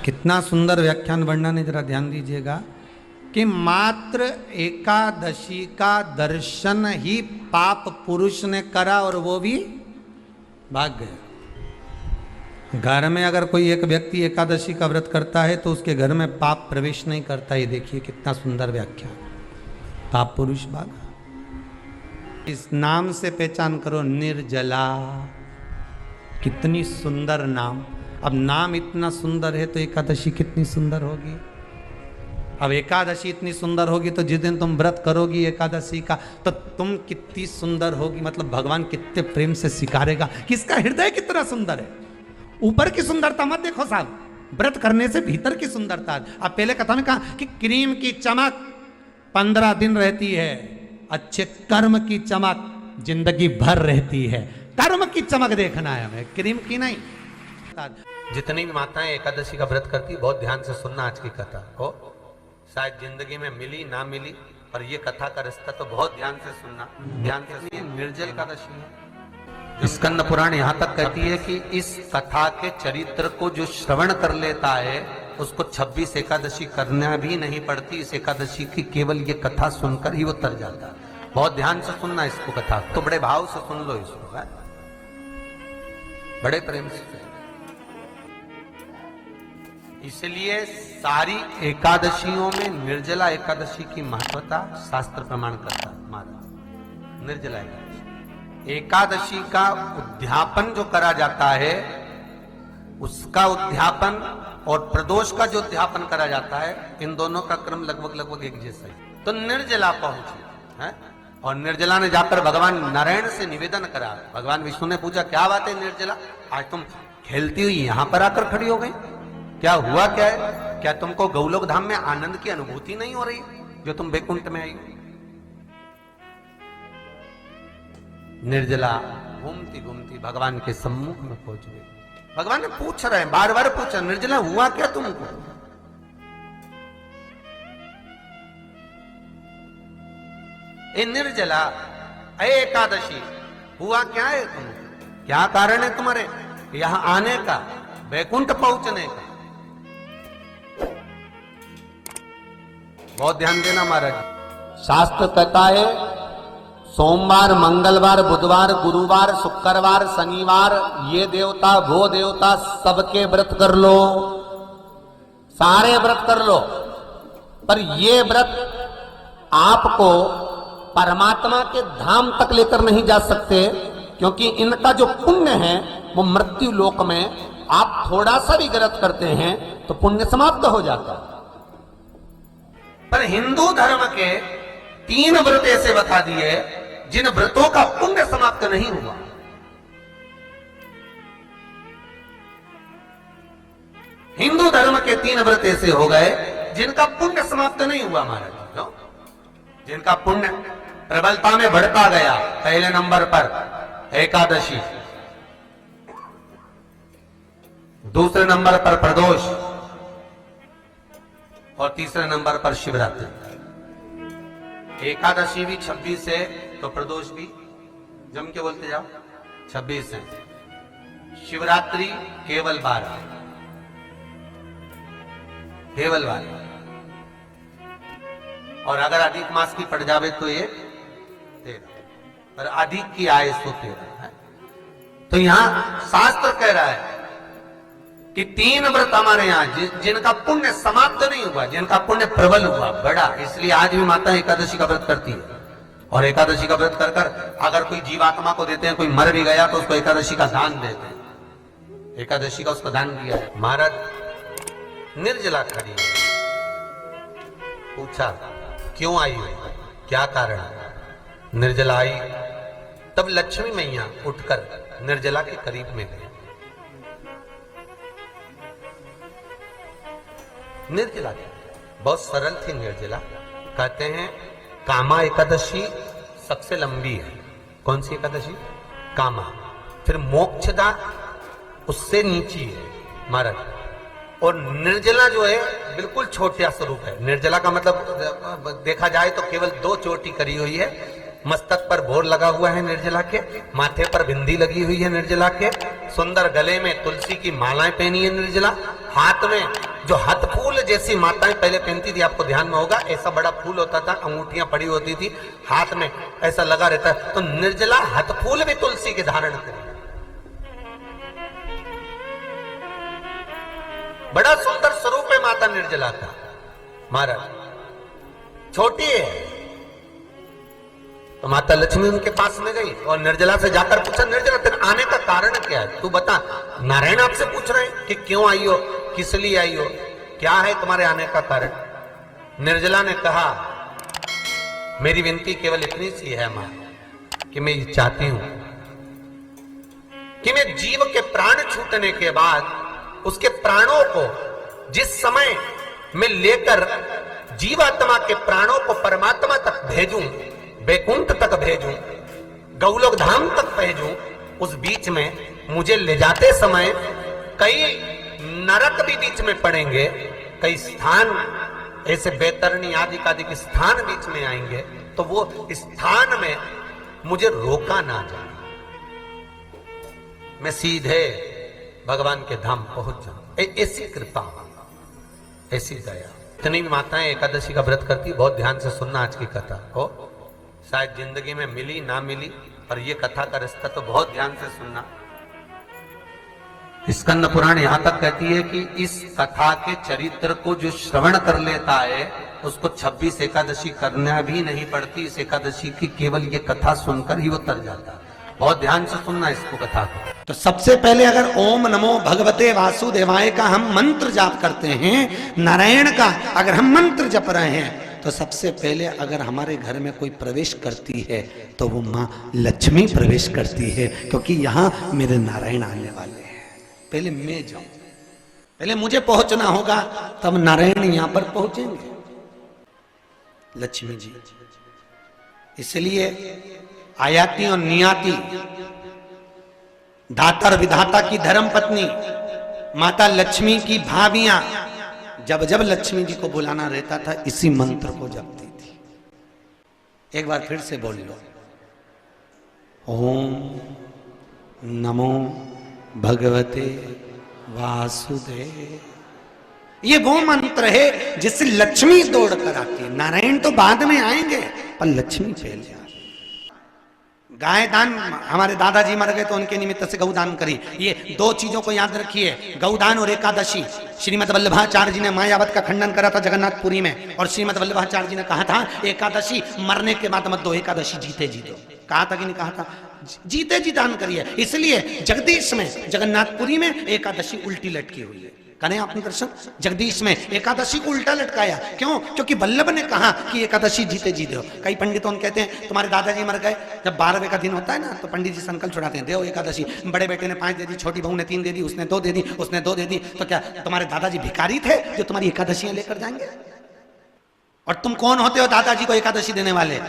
कितना सुंदर व्याख्यान वर्णन है, जरा ध्यान दीजिएगा कि मात्र एकादशी का दर्शन ही पाप पुरुष ने करा और वो भी भाग गया। घर में अगर कोई एक व्यक्ति एकादशी का व्रत करता है तो उसके घर में पाप प्रवेश नहीं करता। ये देखिए कितना सुंदर व्याख्या। पाप पुरुष भागा। इस नाम से पहचान करो, निर्जला। कितनी सुंदर नाम। अब नाम इतना सुंदर है तो एकादशी कितनी सुंदर होगी। अब एकादशी इतनी सुंदर होगी तो जिस दिन तुम व्रत करोगी एकादशी का तो तुम कितनी सुंदर होगी। मतलब भगवान कितने प्रेम से सिखारेगा कि इसका हृदय कितना सुंदर है। ऊपर की सुंदरता मत देखो साहब, व्रत करने से भीतर की सुंदरता। अब पहले कथा में कहा कि क्रीम की चमक 15 दिन रहती है, अच्छे कर्म की चमक जिंदगी भर रहती है। कर्म की चमक देखना है हमें, क्रीम की नहीं। जितनी भी माताएं एकादशी का व्रत करती, बहुत ध्यान से सुनना आज की कथा को। शायद जिंदगी में मिली ना मिली, पर ये कथा का रिश्ता तो बहुत ध्यान से सुनना। ध्यान से निर्जल एकादशी है। स्कंद पुराण यहाँ तक कहती है कि इस कथा के चरित्र को जो श्रवण कर लेता है उसको 26 एकादशी करना भी नहीं पड़ती। इस एकादशी की केवल ये कथा सुनकर ही वो तर जाता है। बहुत ध्यान से सुनना इसको, कथा तो बड़े भाव से सुन लो इसको, है? बड़े प्रेम से। इसलिए सारी एकादशियों में निर्जला एकादशी की महत्वता शास्त्र प्रमाण करता है। हमारा निर्जला एकादशी का उद्यापन जो करा जाता है, उसका उद्यापन और प्रदोष का जो उद्यापन करा जाता है, इन दोनों का क्रम लगभग एक जैसा ही। तो निर्जला पहुंची है और निर्जला ने जाकर भगवान नारायण से निवेदन करा। भगवान विष्णु ने पूछा, क्या बात है निर्जला, आज तुम खेलती हुई यहां पर आकर खड़ी हो गई, क्या हुआ क्या है? क्या तुमको गौलोक धाम में आनंद की अनुभूति नहीं हो रही जो तुम बैकुंठ में आई? निर्जला घूमती घूमती भगवान के सम्मुख में पहुंच गई। भगवान ने पूछ रहे हैं, बार बार पूछा, निर्जला हुआ क्या तुमको? ए निर्जला, ए एकादशी, हुआ क्या है तुमको? क्या कारण है तुम्हारे यहां आने का, बैकुंठ पहुंचने का? बहुत ध्यान देना महाराज। शास्त्र कहता है सोमवार, मंगलवार, बुधवार, गुरुवार, शुक्रवार, शनिवार, ये देवता वो देवता सबके व्रत कर लो, सारे व्रत कर लो, पर ये व्रत आपको परमात्मा के धाम तक लेकर नहीं जा सकते, क्योंकि इनका जो पुण्य है वो मृत्यु लोक में आप थोड़ा सा भी व्रत करते हैं तो पुण्य समाप्त हो जाता है। पर हिंदू धर्म के 3 व्रत ऐसे बता दिए जिन व्रतों का पुण्य समाप्त नहीं हुआ। हिंदू धर्म के 3 व्रत ऐसे हो गए जिनका पुण्य समाप्त नहीं हुआ महाराज। जिनका पुण्य प्रबलता में बढ़ता गया। पहले नंबर पर एकादशी, दूसरे नंबर पर प्रदोष और तीसरे नंबर पर शिवरात्रि। एकादशी भी 26 है तो प्रदोष भी जम के बोलते जाओ 26 है। शिवरात्रि केवल 12, केवल 12। और अगर अधिक मास की पड़ जावे तो ये 13, पर अधिक की आय तो 13 है। तो यहां शास्त्र कह रहा है कि 3 व्रत हमारे यहाँ जिनका पुण्य समाप्त नहीं हुआ, जिनका पुण्य प्रबल हुआ, बड़ा। इसलिए आज भी माता एकादशी का व्रत करती है। और एकादशी का व्रत कर कर अगर कोई जीवात्मा को देते हैं, कोई मर भी गया तो उसको एकादशी का दान देते हैं। एकादशी का उसको दान दिया है। महाराज निर्जला खड़ी है। पूछा क्यों आई हो, क्या कारण? निर्जला आई तब लक्ष्मी मैया उठकर निर्जला के करीब में गई। निर्जला बहुत सरल थी निर्जला। कहते हैं कामा एकादशी सबसे लंबी है। कौन सी एकादशी? कामा। फिर मोक्षदा उससे नीची है महाराज। और निर्जला जो है बिल्कुल छोटा स्वरूप है। निर्जला का मतलब देखा जाए तो केवल 2 चोटी करी हुई है। मस्तक पर भोर लगा हुआ है निर्जला के, माथे पर बिंदी लगी हुई है निर्जला के, सुंदर गले में तुलसी की मालाएं पहनी है निर्जला, हाथ में जो हथ फूल जैसी माताएं पहले पहनती थी, आपको ध्यान में होगा, ऐसा बड़ा फूल होता था, अंगूठियां पड़ी होती थी, हाथ में ऐसा लगा रहता है, तो निर्जला हथ फूल भी तुलसी के धारण करी। बड़ा सुंदर स्वरूप है माता निर्जला का। महाराज छोटी है तो माता लक्ष्मी उनके पास में गई और निर्जला से जाकर पूछा, निर्जला तेरे आने का कारण क्या है, तू बता। नारायण आपसे पूछ रहे हैं कि क्यों आई हो, किस लिए आई हो, क्या है तुम्हारे आने का कारण। निर्जला ने कहा, मेरी विनती केवल इतनी सी है मां कि मैं ये चाहती हूं कि मैं जीव के प्राण छूटने के बाद उसके प्राणों को जिस समय मैं लेकर जीवात्मा के प्राणों को परमात्मा तक भेजूं, बैकुंठ तक भेजूं, गौलोक धाम तक भेजूं, उस बीच में मुझे ले जाते समय कई नरक भी बीच में पड़ेंगे, कई स्थान ऐसे बैतरणी आदि के स्थान बीच में आएंगे, तो वो स्थान में मुझे रोका ना जाए, मैं सीधे भगवान के धाम पहुंच जाऊं। ऐसी कृपा, ऐसी दया। इतनी भी माताएं एकादशी का व्रत करती, बहुत ध्यान से सुनना आज की कथा को, शायद जिंदगी में मिली ना मिली, पर ये कथा का रिश्ता तो बहुत ध्यान से सुनना। स्कंद पुराण यहां तक कहती है कि इस कथा के चरित्र को जो श्रवण कर लेता है उसको 26 एकादशी करना भी नहीं पड़ती। इस एकादशी की केवल ये कथा सुनकर ही वो तर जाता है। बहुत ध्यान से सुनना इसको, कथा को। तो सबसे पहले अगर ओम नमो भगवते वासुदेवाय का हम मंत्र जाप करते हैं, नारायण का अगर हम मंत्र जप रहे हैं, तो सबसे पहले अगर हमारे घर में कोई प्रवेश करती है तो वो माँ लक्ष्मी प्रवेश करती है, क्योंकि यहाँ मेरे नारायण आने वाले हैं। पहले मैं जाऊं, पहले मुझे पहुंचना होगा, तब नारायण यहां पर पहुंचेंगे, लक्ष्मी जी। इसलिए आयाती और नियाती, दाता और विधाता की धर्म पत्नी माता लक्ष्मी की भाभियां जब जब लक्ष्मी जी को बुलाना रहता था इसी मंत्र को जपती थी। एक बार फिर से बोल लो, ओम नमो भगवते वासुदेव। ये वो मंत्र है जिससे लक्ष्मी दौड़ कर आती है। नारायण तो बाद में आएंगे, पर लक्ष्मी पहले आ। गाय दान, हमारे दादाजी मर गए तो उनके निमित्त से गौदान करी। ये दो चीजों को याद रखिए, गौदान और एकादशी। श्रीमद वल्लभाचार्य जी ने मायावत का खंडन करा था जगन्नाथपुरी में, और श्रीमद वल्लभाचार्य जी ने कहा था एकादशी मरने के बाद मत दो, एकादशी जीते जी दो। कहा था कि नहीं कहा था? जीते जी दान करिए। इसलिए जगदीश में, जगन्नाथपुरी में एकादशी उल्टी लटकी हुई है। करें आपने दर्शन, जगदीश में एकादशी को उल्टा लटकाया। क्यों? क्योंकि वल्लभ ने कहा कि एकादशी जीते जी दो। कई पंडितों कहते हैं तुम्हारे दादाजी मर गए, जब 12वें का दिन होता है ना तो पंडित जी संकल्प छुड़ाते हैं, दो एकादशी। बड़े बेटे ने 5 दे दी, छोटी बहू ने 3 दे दी, उसने 2 दे दी, उसने 2 दे दी। तो क्या तुम्हारे दादाजी भिखारी थे जो तुम्हारी एकादशियां लेकर जाएंगे? और तुम कौन होते हो दादाजी को एकादशी देने वाले?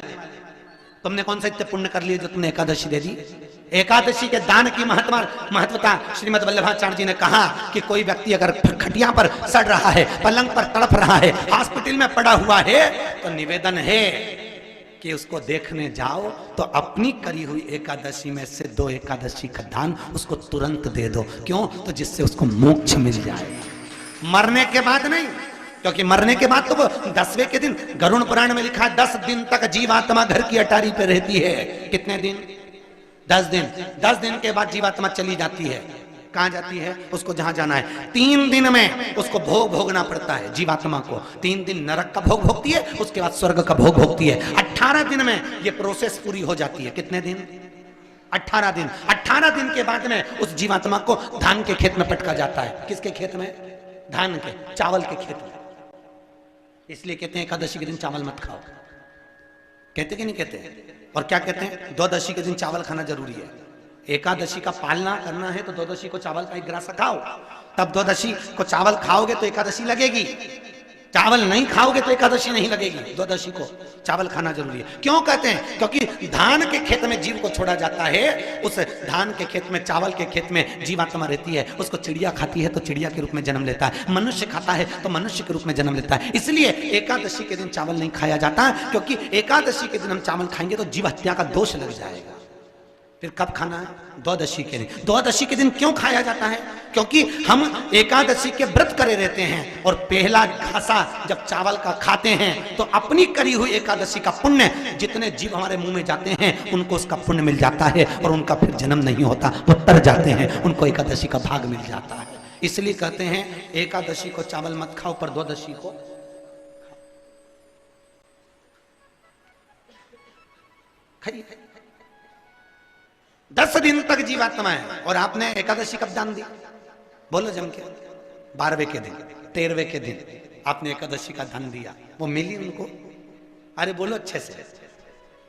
तुमने कौन सा इतने पुण्य कर लिए जो तुमने एकादशी दे दी? एकादशी के दान की महत्वता श्रीमद वल्लभाचार्य जी ने कहा कि कोई व्यक्ति अगर खटिया पर सड़ रहा है, पलंग पर तड़प रहा है, हॉस्पिटल में पड़ा हुआ है, तो निवेदन है कि उसको देखने जाओ तो अपनी करी हुई एकादशी में से 2 एकादशी का दान उसको तुरंत दे दो। क्यों? तो जिससे उसको मोक्ष मिल जाए, मरने के बाद नहीं। क्योंकि मरने के बाद तो वो 10वें के दिन, गरुड़ पुराण में लिखा है 10 दिन तक जीवात्मा घर की अटारी पे रहती है। कितने दिन? 10 दिन। 10 दिन के बाद जीवात्मा चली जाती है। कहां जाती है? उसको जहां जाना है। 3 दिन में उसको भोग भोगना पड़ता है जीवात्मा को। 3 दिन नरक का भोग भोगती है, उसके बाद स्वर्ग का भोग भोगती है। 18 दिन में ये प्रोसेस पूरी हो जाती है। कितने दिन? 18 दिन। 18 दिन के बाद में उस जीवात्मा को धान के खेत में पटका जाता है। किसके खेत में? धान के, चावल के खेत में। इसलिए कहते हैं एकादशी के दिन चावल मत खाओ। कहते कि नहीं कहते? और क्या कहते हैं? द्वादशी के दिन चावल खाना जरूरी है। एकादशी का पालना करना है तो द्वादशी को चावल का 1 ग्रास खाओ, तब द्वादशी को चावल खाओगे तो एकादशी लगेगी। चावल नहीं खाओगे तो एकादशी नहीं लगेगी। द्वादशी को चावल खाना जरूरी है। क्यों कहते हैं? क्योंकि धान के खेत में जीव को छोड़ा जाता है, उस धान के खेत में, चावल के खेत में जीवात्मा रहती है। उसको चिड़िया खाती है तो चिड़िया के रूप में जन्म लेता है, मनुष्य खाता है तो मनुष्य के रूप में जन्म लेता है। इसलिए एकादशी के दिन चावल नहीं खाया जाता, क्योंकि एकादशी के दिन हम चावल खाएंगे तो जीव हत्या का दोष लग जाएगा। फिर कब खाना है? द्वादशी के दिन। द्वादशी के दिन क्यों खाया जाता है? क्योंकि हम एकादशी के व्रत करे रहते हैं और पहला घासा जब चावल का खाते हैं तो अपनी करी हुई एकादशी का पुण्य जितने जीव हमारे मुंह में जाते हैं उनको उसका पुण्य मिल जाता है और उनका फिर जन्म नहीं होता, वो तर जाते हैं, उनको एकादशी का भाग मिल जाता है। इसलिए कहते हैं एकादशी को चावल मत खाओ, पर द्वादशी को 10 दिन तक जीवात्मा है। और आपने एकादशी कब जान दी? बोलो जम के। 12वें के दिन, 13वें के दिन आपने एकादशी का दान दिया, वो मिली उनको? अरे बोलो अच्छे से।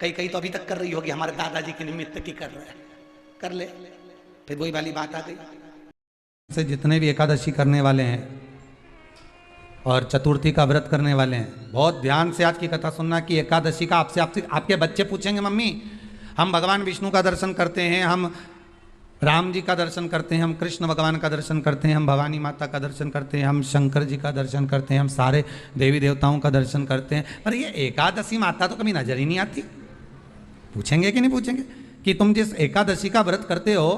कई तो अभी तक कर रही होगी, हमारे दादाजी के निमित्त की कर रहे हैं, कर ले। फिर वही वाली बात आ गई से जितने भी एकादशी करने वाले हैं और चतुर्थी का व्रत करने वाले हैं, बहुत ध्यान से आज की कथा सुनना कि एकादशी का आपसे आपके बच्चे पूछेंगे, मम्मी हम भगवान विष्णु का दर्शन करते हैं, हम राम जी का दर्शन करते हैं, हम कृष्ण भगवान का दर्शन करते हैं, हम भवानी माता का दर्शन करते हैं, हम शंकर जी का दर्शन करते हैं, हम सारे देवी देवताओं का दर्शन करते हैं, पर ये एकादशी माता तो कभी नजर ही नहीं आती। पूछेंगे कि नहीं पूछेंगे कि तुम जिस एकादशी का व्रत करते हो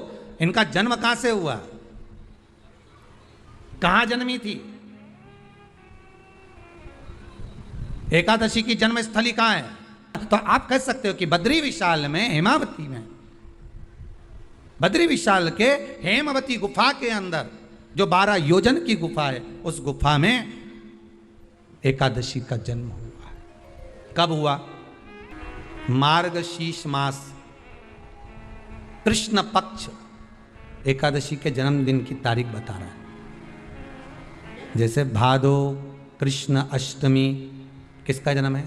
इनका जन्म कहां से हुआ, कहां जन्मी थी, एकादशी की जन्म स्थली कहां है? तो आप कह सकते हो कि बद्री विशाल में, हेमावती में, बद्री विशाल के हेमवती गुफा के अंदर जो 12 योजन की गुफा है, उस गुफा में एकादशी का जन्म हुआ। कब हुआ? मार्गशीर्ष मास कृष्ण पक्ष एकादशी के जन्मदिन की तारीख बता रहा है। जैसे भादो कृष्ण अष्टमी किसका जन्म है?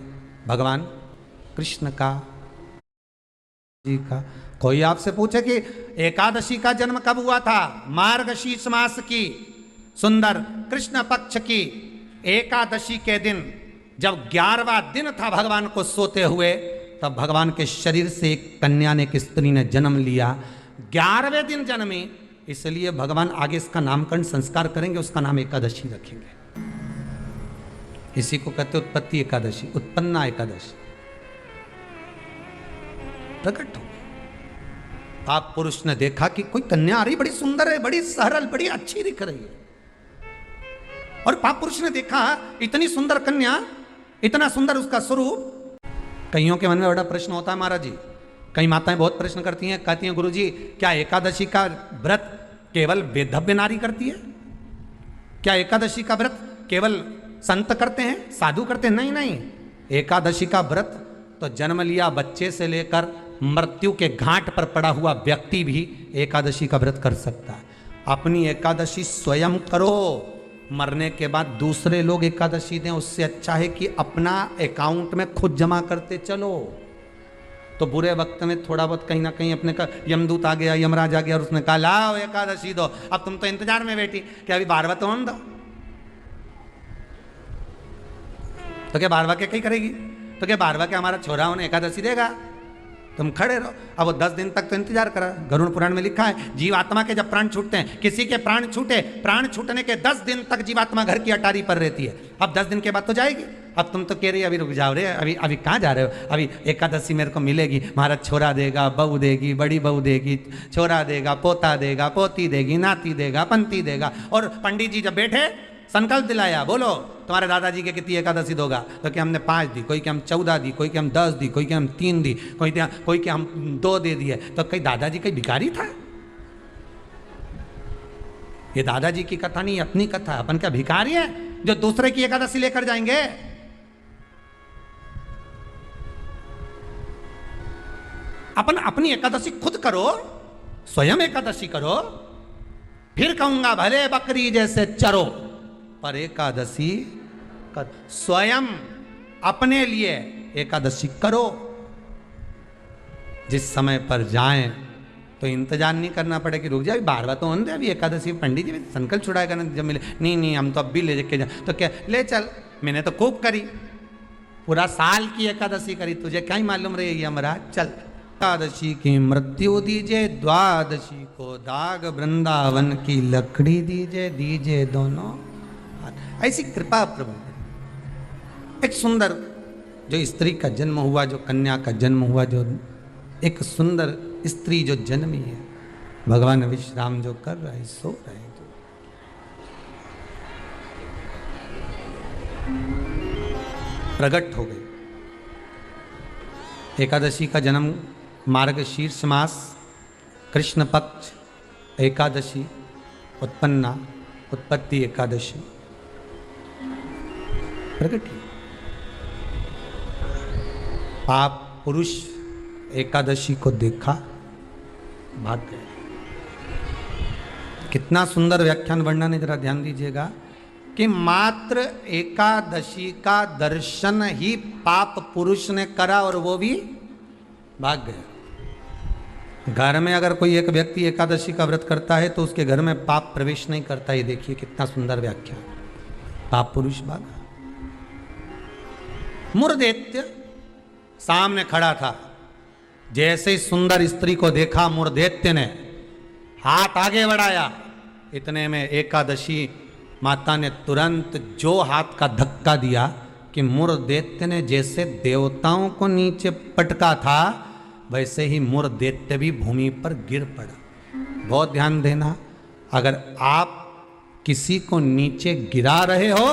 भगवान कृष्ण का, जी का। कोई आपसे पूछे कि एकादशी का जन्म कब हुआ था? मार्गशीर्ष मास की सुंदर कृष्ण पक्ष की एकादशी के दिन, जब 11वां दिन था भगवान को सोते हुए, तब भगवान के शरीर से एक कन्या ने, एक स्त्री ने जन्म लिया। 11वें दिन जन्मी, इसलिए भगवान आगे इसका नामकरण संस्कार करेंगे, उसका नाम एकादशी रखेंगे। इसी को कहते उत्पत्ति एकादशी, उत्पन्ना एकादशी। प्रकट हो आप पुरुष ने देखा कि कोई कन्या आ रही, बड़ी सुंदर है, बड़ी सरल, बड़ी अच्छी दिख रही है, और पाप पुरुष ने देखा इतनी सुंदर कन्या, इतना सुंदर उसका स्वरूप। कईयों के मन में बड़ा प्रश्न होता है महाराज जी, कई माताएं बहुत प्रश्न करती हैं, कहती हैं गुरुजी क्या एकादशी का व्रत केवल वेदव्य नारी करती है? क्या एकादशी का व्रत केवल संत करते हैं, साधु करते हैं? नहीं नहीं, एकादशी का व्रत तो जन्म लिया बच्चे से लेकर मृत्यु के घाट पर पड़ा हुआ व्यक्ति भी एकादशी का व्रत कर सकता है। अपनी एकादशी स्वयं करो, मरने के बाद दूसरे लोग एकादशी दें, उससे अच्छा है कि अपना अकाउंट में खुद जमा करते चलो। तो बुरे वक्त में थोड़ा बहुत कहीं ना कहीं अपने का यमदूत आ गया, यमराज आ गया और उसने कहा लाओ एकादशी दो, अब तुम तो इंतजार में बैठी कि अभी 12वां तो हम दो, तो क्या 12वां क्या कहीं करेगी? तो क्या 12वां क्या हमारा छोरा उन्हें एकादशी देगा? तुम खड़े रहो। अब वो 10 दिन तक तो इंतजार करा। गरुड़ पुराण में लिखा है जीवात्मा के जब प्राण छूटते हैं, किसी के प्राण छूटे, प्राण छूटने के 10 दिन तक जीवात्मा घर की अटारी पर रहती है। अब 10 दिन के बाद तो जाएगी। अब तुम तो कह रही अभी रुक जाओ रे, अभी कहाँ जा रहे हो? अभी एकादशी मेरे को मिलेगी, महाराज छोरा देगा, बहू देगी, बड़ी बहू देगी, छोरा देगा, पोता देगा, पोती देगी, नाती देगा, पंती देगा। और पंडित जी जब बैठे संकल्प दिलाया, बोलो तुम्हारे दादाजी के कितनी एकादशी दोगा? तो क्या हमने 5 दी, कोई के हम 14 दी, कोई के हम 10 दी, कोई के हम 3 दी, कोई के हम 2 दे दिए। तो कहीं दादाजी कहीं भिखारी था? ये दादाजी की कथा नहीं, अपनी कथा। अपन क्या भिखारी है जो दूसरे की एकादशी लेकर जाएंगे? अपन अपनी एकादशी खुद करो, स्वयं एकादशी करो, फिर कहूंगा भले बकरी जैसे चरो, पर एकादशी स्वयं अपने लिए एकादशी करो। जिस समय पर जाएं तो इंतजार नहीं करना पड़े कि रुक जाए, 12वां तो होने दे, अभी एकादशी पंडित जी संकल्प छुड़ाएगा ना जब मिले। नहीं हम तो अब भी ले के जाए, तो क्या ले चल, मैंने तो खूब करी, पूरा साल की एकादशी करी, तुझे क्या ही मालूम रही यमराज, चल। एकादशी की मृत्यु दीजिए, द्वादशी को दाग वृंदावन की लकड़ी दीजिए दोनों। ऐसी कृपा प्रभु। एक सुंदर जो स्त्री का जन्म हुआ, जो कन्या का जन्म हुआ, जो एक सुंदर स्त्री जो जन्मी है, भगवान विश्राम जो कर रहे हैं, सो रहे हैं, प्रकट हो गए। एकादशी का जन्म मार्गशीर्ष मास कृष्ण पक्ष एकादशी उत्पन्ना, उत्पत्ति एकादशी प्रकट हुई। पाप पुरुष एकादशी को देखा, भाग गए। कितना सुंदर व्याख्यान वर्णन है, जरा ध्यान दीजिएगा कि मात्र एकादशी का दर्शन ही पाप पुरुष ने करा और वो भी भाग गया। घर में अगर कोई एक व्यक्ति एकादशी का व्रत करता है तो उसके घर में पाप प्रवेश नहीं करता। ये देखिए कितना सुंदर व्याख्यान। पाप पुरुष भागा। मुरदैत्य सामने खड़ा था। जैसे ही सुंदर स्त्री को देखा, मुरदैत्य ने हाथ आगे बढ़ाया। इतने में एकादशी माता ने तुरंत जो हाथ का धक्का दिया कि मुरदैत्य ने जैसे देवताओं को नीचे पटका था, वैसे ही मुरदैत्य भी भूमि पर गिर पड़ा। बहुत ध्यान देना, अगर आप किसी को नीचे गिरा रहे हो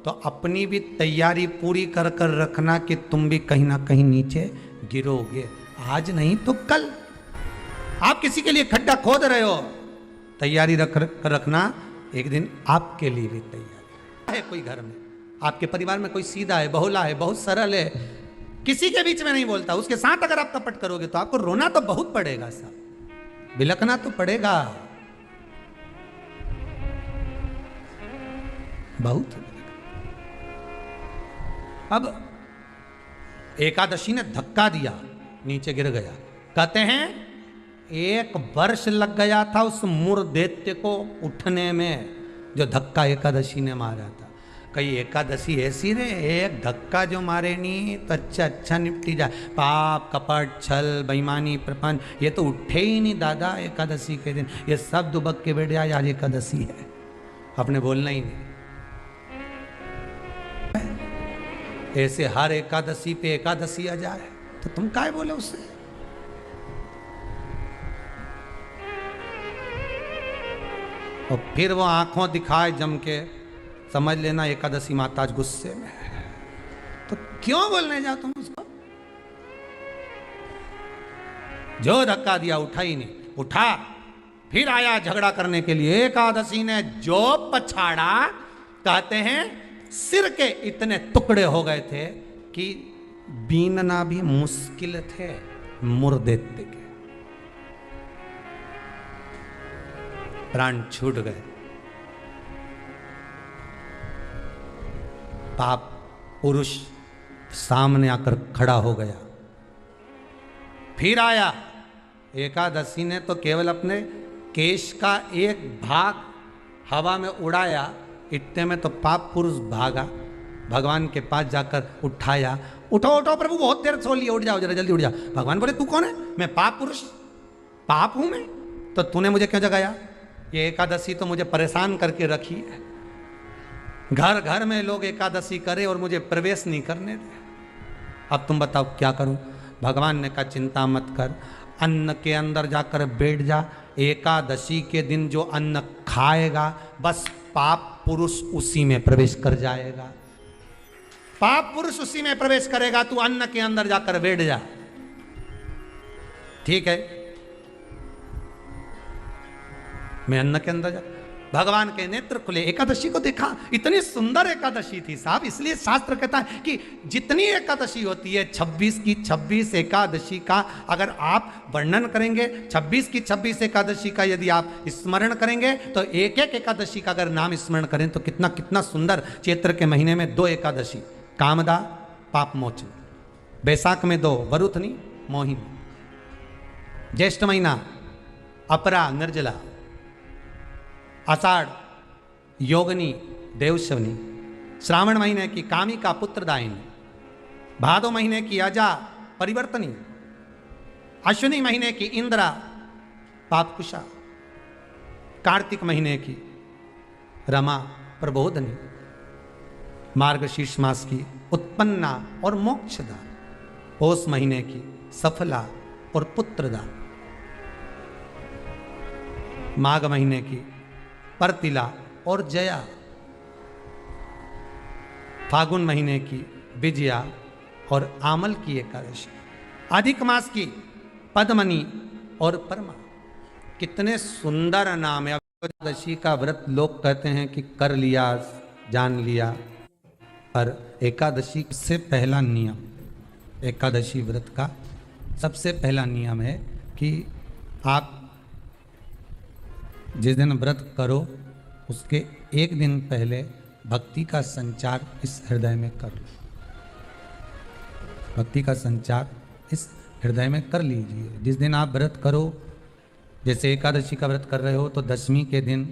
तो अपनी भी तैयारी पूरी कर कर रखना कि तुम भी कहीं ना कहीं नीचे गिरोगे। आज नहीं तो कल। आप किसी के लिए खड्डा खोद रहे हो, तैयारी कर रखना, एक दिन आपके लिए भी तैयारी है। कोई घर में आपके परिवार में कोई सीधा है, बहुला है, बहुत सरल है, किसी के बीच में नहीं बोलता, उसके साथ अगर आप कपट करोगे तो आपको रोना तो बहुत पड़ेगा, साहब बिलखना तो पड़ेगा बहुत। अब एकादशी ने धक्का दिया, नीचे गिर गया। कहते हैं 1 वर्ष लग गया था उस मुरदैत्य को उठने में, जो धक्का एकादशी ने मारा था। कई एकादशी ऐसी रे, एक धक्का जो मारे नहीं तो अच्छा निपटी जाए। पाप कपट छल बेईमानी प्रपंच ये तो उठे ही नहीं दादा एकादशी के दिन। ये सब दुबक के बैठ जाए, आज एकादशी है, आपने बोलना ही नहीं। ऐसे हर एकादशी पे एकादशी आ जाए तो तुम काय बोले उससे। और फिर वो आंखों दिखाए जम के, समझ लेना एकादशी माता आज गुस्से में है। तो क्यों बोलने जाओ तुम उसको। जो धक्का दिया उठा ही नहीं, उठा फिर आया झगड़ा करने के लिए। एकादशी ने जो पछाड़ा, कहते हैं सिर के इतने टुकड़े हो गए थे कि बीनना भी मुश्किल थे मुरदैत्य के। प्राण छूट गए। पाप पुरुष सामने आकर खड़ा हो गया। फिर आया। एकादशी ने तो केवल अपने केश का एक भाग हवा में उड़ाया, इतने में तो पाप पुरुष भागा, भगवान के पास जाकर उठाया। उठो उठो प्रभु, बहुत देर सो लिया, उठ जाओ जरा जल्दी उठ जाओ। भगवान बोले तू कौन है? मैं पाप पुरुष, पाप हूं मैं, तो तूने मुझे क्यों जगाया? ये एकादशी तो मुझे परेशान करके रखी है। घर घर में लोग एकादशी करे और मुझे प्रवेश नहीं करने दे। अब तुम बताओ क्या करूं? भगवान ने कहा चिंता मत कर, अन्न के अंदर जाकर बैठ जा। एकादशी के दिन जो अन्न खाएगा बस पाप पुरुष उसी में प्रवेश कर जाएगा। पाप पुरुष उसी में प्रवेश करेगा, तू अन्न के अंदर जाकर बैठ जा। ठीक है, मैं अन्न के अंदर जा। भगवान के नेत्र खुले, एकादशी को देखा। इतनी सुंदर एकादशी थी साहब। इसलिए शास्त्र कहता है कि जितनी एकादशी होती है 26 की 26 एकादशी का अगर आप वर्णन करेंगे, 26 की 26 एकादशी का यदि आप स्मरण करेंगे तो एक एक एकादशी का अगर नाम स्मरण करें तो कितना कितना सुंदर। चैत्र के महीने में 2 एकादशी, कामदा पाप मोचन। बैसाख में 2, वरुथनी मोहिनी। ज्येष्ठ महीना अपरा निर्जला। आषाढ़ योगनी देवशवनी। श्रावण महीने की कामिका पुत्रदायिनी। भादो महीने की अजा परिवर्तनी। अश्विनी महीने की इंद्रा पापकुशा। कार्तिक महीने की रमा प्रबोधनी। मार्गशीर्ष मास की उत्पन्ना और मोक्षदा। पौष महीने की सफला और पुत्रदा। माघ महीने की परतिला और जया, फागुन महीने की विजया और आमल की एकादशी, अधिक मास की पद्मनी और परमा। कितने सुंदर नाम है। एकादशी का व्रत लोग कहते हैं कि कर लिया, जान लिया, पर एकादशी से पहला नियम, एकादशी व्रत का सबसे पहला नियम है कि आप जिस दिन व्रत करो उसके एक दिन पहले भक्ति का संचार इस हृदय में कर लो। भक्ति का संचार इस हृदय में कर लीजिए। जिस दिन आप व्रत करो, जैसे एकादशी का व्रत कर रहे हो तो दशमी के दिन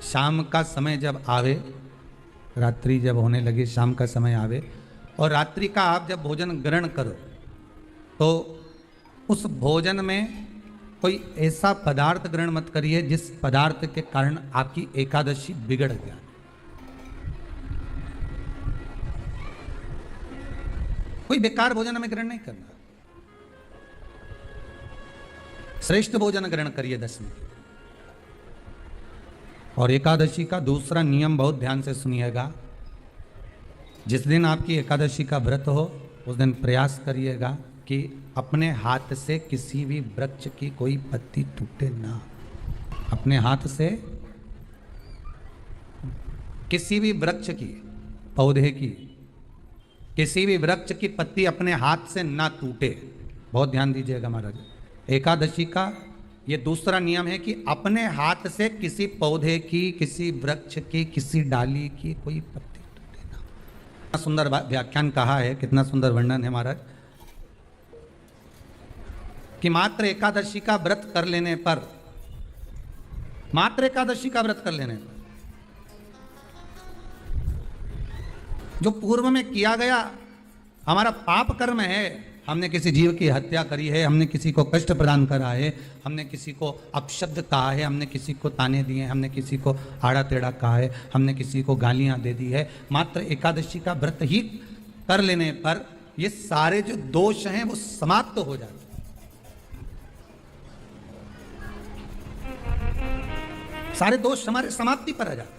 शाम का समय जब आवे, रात्रि जब होने लगे, शाम का समय आवे और रात्रि का आप जब भोजन ग्रहण करो तो उस भोजन में कोई ऐसा पदार्थ ग्रहण मत करिए जिस पदार्थ के कारण आपकी एकादशी बिगड़ गया। कोई बेकार भोजन हमें ग्रहण नहीं करना, श्रेष्ठ भोजन ग्रहण करिए दशमी। और एकादशी का दूसरा नियम बहुत ध्यान से सुनिएगा। जिस दिन आपकी एकादशी का व्रत हो उस दिन प्रयास करिएगा कि अपने हाथ से किसी भी वृक्ष की कोई पत्ती टूटे ना। अपने हाथ से किसी भी वृक्ष की, पौधे की, किसी भी वृक्ष की पत्ती अपने हाथ से ना टूटे। बहुत ध्यान दीजिएगा महाराज। एकादशी का ये दूसरा नियम है कि अपने हाथ से किसी पौधे की, किसी वृक्ष की, किसी डाली की कोई पत्ती टूटे ना। कितना सुंदर व्याख्यान कहा है, कितना सुंदर वर्णन है महाराज कि मात्र एकादशी का व्रत कर लेने पर, मात्र एकादशी का व्रत कर लेने पर जो पूर्व में किया गया हमारा पाप कर्म है, हमने किसी जीव की हत्या करी है, हमने किसी को कष्ट प्रदान करा है, हमने किसी को अपशब्द कहा है, हमने किसी को ताने दिए, हमने किसी को आड़ा टेढ़ा कहा है, हमने किसी को गालियां दे दी है, मात्र एकादशी का व्रत ही कर लेने पर ये सारे जो दोष हैं वो समाप्त हो जाते हैं। सारे दोष हमारे समाप्ति पर आ जाते हैं।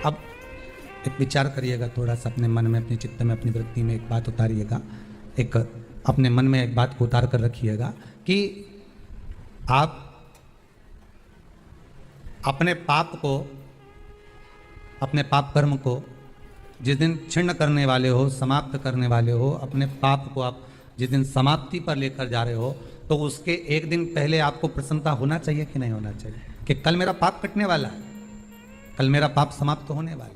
अब एक विचार करिएगा थोड़ा सा अपने मन में, अपने चित्त में, अपनी वृत्ति में एक बात उतारिएगा। एक अपने मन में एक बात को उतार कर रखिएगा कि आप अपने पाप को, अपने पाप कर्म को जिस दिन छिन्न करने वाले हो, समाप्त करने वाले हो, अपने पाप को आप जिस दिन समाप्ति पर लेकर जा रहे हो तो उसके एक दिन पहले आपको प्रसन्नता होना चाहिए कि नहीं होना चाहिए कि कल मेरा पाप कटने वाला है, कल मेरा पाप समाप्त होने वाला।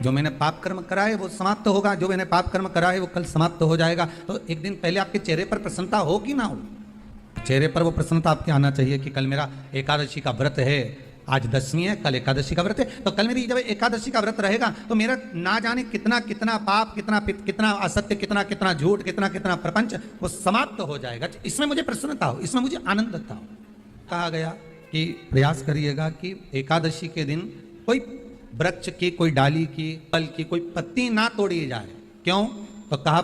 जो मैंने पाप कर्म करा है वो समाप्त होगा, जो मैंने पाप कर्म करा है वो कल समाप्त हो जाएगा। तो एक दिन पहले आपके चेहरे पर प्रसन्नता हो कि ना हो, चेहरे पर वो प्रसन्नता आपके आना चाहिए कि कल मेरा एकादशी का व्रत है, आज दशमी है, कल एकादशी का व्रत है, तो कल मेरी जब एकादशी का व्रत रहेगा तो मेरा ना जाने कितना कितना पाप, कितना असत्य, कितना झूठ, कितना प्रपंच वो समाप्त हो जाएगा। इसमें मुझे प्रसन्नता हो, इसमें मुझे आनंदता हो। कहा गया कि प्रयास करिएगा कि एकादशी के दिन कोई वृक्ष की, कोई डाली की, फल की कोई पत्ती ना तोड़ी जाए। क्यों? तो कहा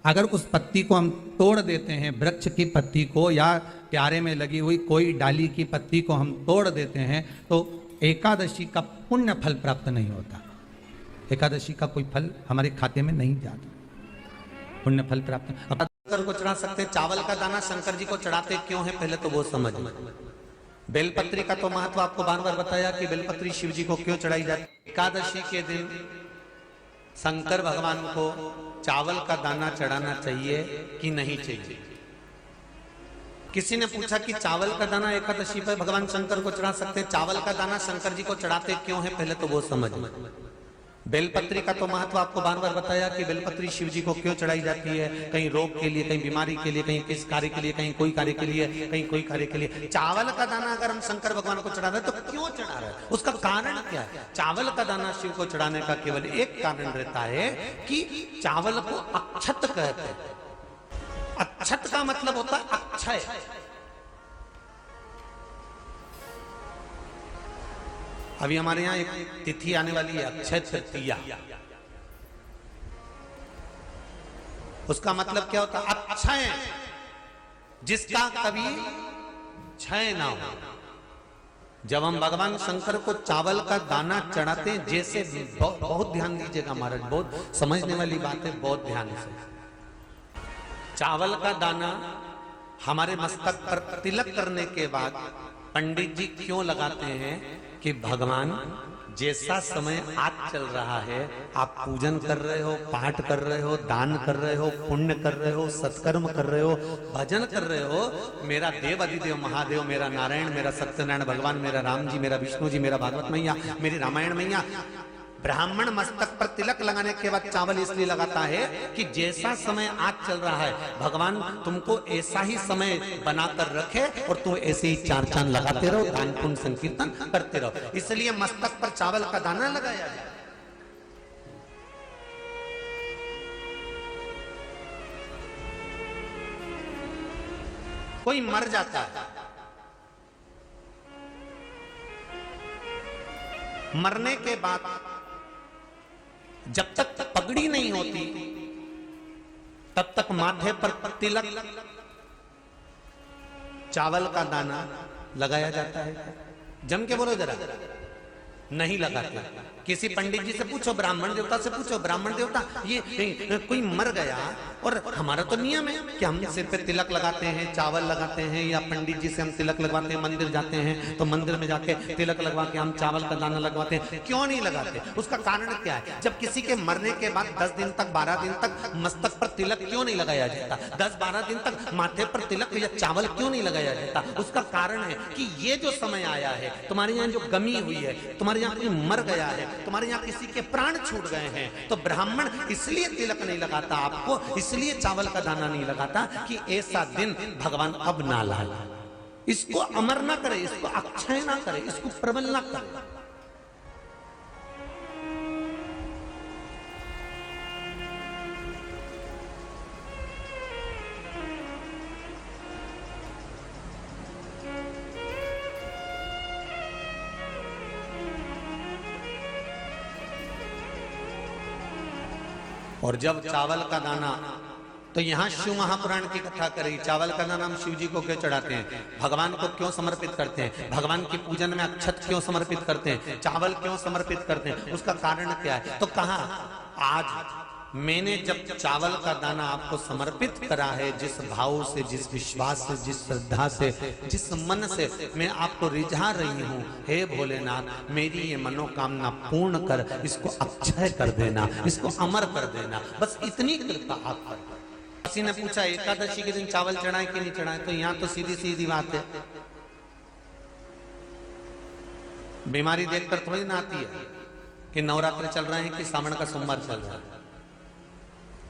अगर उस पत्ती को हम तोड़ देते हैं, वृक्ष की पत्ती को या प्यारे में लगी हुई कोई डाली की पत्ती को हम तोड़ देते हैं तो एकादशी का पुण्य फल प्राप्त नहीं होता, एकादशी का कोई फल हमारे खाते में नहीं जाता, पुण्य फल प्राप्त। अब शंकर को चढ़ा सकते, चावल का दाना शंकर जी को चढ़ाते क्यों है पहले तो वो समझ। बेलपत्री का तो महत्व आपको बार बार बताया कि बेलपत्री शिव जी को क्यों चढ़ाई जाती। एकादशी के दिन शंकर भगवान को चावल का दाना चढ़ाना चाहिए कि नहीं चाहिए। किसी ने पूछा कि चावल का दाना एकादशी पर भगवान शंकर को चढ़ा सकते हैं, चावल का दाना शंकर जी को चढ़ाते क्यों है पहले तो वो समझ। बेलपत्री का तो महत्व आपको बार बार बताया कि बेलपत्री शिव जी को क्यों चढ़ाई जाती है, कहीं रोग के लिए, कहीं बीमारी के लिए, कहीं किस कार्य के लिए, कहीं कोई कार्य के लिए, कहीं कोई कार्य के लिए। चावल का दाना अगर हम शंकर भगवान को चढ़ा रहे हैं तो क्यों चढ़ा रहे हैं, उसका कारण क्या है। चावल का दाना शिव को चढ़ाने का केवल एक कारण रहता है कि चावल को अक्षत कहते हैं। अक्षत का मतलब होता है अक्षय। अभी हमारे यहाँ एक तिथि आने वाली है, अक्षय तृतीया। उसका मतलब क्या होता है? अक्षय, जिसका कभी क्षय ना हो। जब हम भगवान शंकर को चावल का दाना चढ़ाते हैं, जैसे बहुत ध्यान दीजिएगा महाराज, बहुत समझने वाली बात है, बहुत ध्यान से। चावल का दाना हमारे मस्तक पर तिलक करने के बाद पंडित जी क्यों लगाते हैं कि भगवान जैसा समय आज चल रहा है, आप पूजन कर रहे हो, पाठ कर रहे हो, दान कर रहे हो, पुण्य कर रहे हो, सत्कर्म कर रहे हो, भजन कर रहे हो, मेरा देव अधिदेव महादेव, मेरा नारायण, मेरा सत्यनारायण भगवान, मेरा राम जी, मेरा विष्णु जी, मेरा भागवत मैया, मेरी रामायण मैया, ब्राह्मण मस्तक पर तिलक लगाने के बाद चावल इसलिए लगाता है कि जैसा समय आज चल रहा है, भगवान तुमको ऐसा ही समय बनाकर रखे और तुम ऐसे ही चार चांद लगाते रहो, दान पुण्य संकीर्तन करते रहो, इसलिए मस्तक पर चावल का दाना लगाया जाए। कोई मर जाता है, मरने के बाद जब तक पगड़ी नहीं होती तब तक माथे पर तिलक, चावल का दाना लगाया जाता है। जम के बोलो जरा, नहीं लगाते। किसी पंडित जी से पूछो, ब्राह्मण देवता से पूछो, ब्राह्मण देवता ये कोई मर गया, और हमारा तो नियम है कि हम सिर पे तिलक लगाते हैं, चावल लगाते हैं, या पंडित जी से हम तिलक लगवाते हैं, मंदिर जाते हैं तो मंदिर में जाके तिलक लगवा के हम चावल का दाना लगवाते हैं। क्यों नहीं लगाते? उसका कारण क्या है? जब किसी के मरने के बाद 10 दिन तक, 12 दिन तक मस्तक पर तिलक क्यों नहीं लगाया जाता? 10-12 दिन तक माथे पर तिलक या चावल क्यों नहीं लगाया जाता? उसका कारण है कि ये जो समय आया है, तुम्हारे यहाँ जो गमी हुई है, तुम्हारे यहाँ कोई मर गया है, तुम्हारे यहाँ किसी के प्राण छूट गए हैं, तो ब्राह्मण इसलिए तिलक नहीं लगाता आपको, इसलिए चावल का दाना नहीं लगाता कि ऐसा दिन भगवान अब ना लाए, इसको अमर ना करे, इसको अक्षय ना करे, इसको प्रबल ना करे। और जब चावल का दाना, तो यहां शिव महापुराण की कथा करी, चावल का दाना हम शिव जी को क्यों चढ़ाते हैं, भगवान को क्यों समर्पित करते हैं, भगवान की पूजन में अक्षत क्यों समर्पित करते हैं, चावल क्यों समर्पित करते हैं, उसका कारण क्या है? तो कहा आज मैंने जब चावल का दाना आपको समर्पित करा है, जिस भाव से, जिस विश्वास से, जिस श्रद्धा से, जिस मन से मैं आपको रिझा रही हूं, हे भोलेनाथ मेरी ये मनोकामना पूर्ण कर, इसको अक्षय कर देना, इसको अमर कर देना, बस इतनी कृपा आप कर। किसी ने पूछा एकादशी के दिन चावल चढ़ाए कि नहीं चढ़ाए, तो यहां तो सीधी सीधी बात है, बीमारी देखकर थोड़ी ना आती है कि नवरात्र चल रहे हैं कि सावन का सोमवार चल रहा है,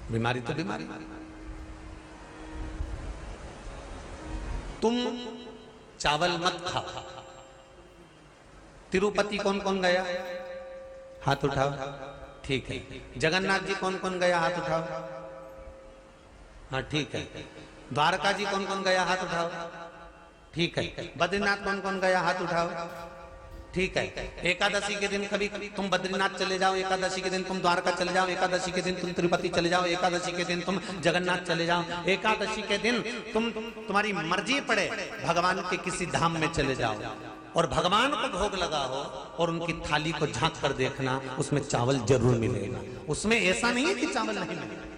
बीमारी तो बीमारी। तुम चावल मत खाओ। तिरुपति कौन कौन गया? हाथ उठाओ। ठीक है। जगन्नाथ जी कौन कौन गया? हाथ उठाओ। हाँ ठीक है। द्वारका जी कौन कौन गया? हाथ उठाओ। ठीक है। बद्रीनाथ कौन कौन गया? हाथ उठाओ। ठीक है। एकादशी के दिन कभी तुम बद्रीनाथ चले जाओ, एकादशी के दिन तुम द्वारका चले जाओ, एकादशी के दिन तुम तिरुपति चले जाओ, एकादशी के दिन तुम जगन्नाथ चले जाओ, एकादशी के दिन तुम्हारी मर्जी पड़े भगवान के किसी धाम में चले जाओ और भगवान को भोग लगाओ और उनकी थाली को झांक कर देखना, उसमें चावल जरूर मिलेगा। उसमें ऐसा नहीं है कि चावल नहीं मिलेगा।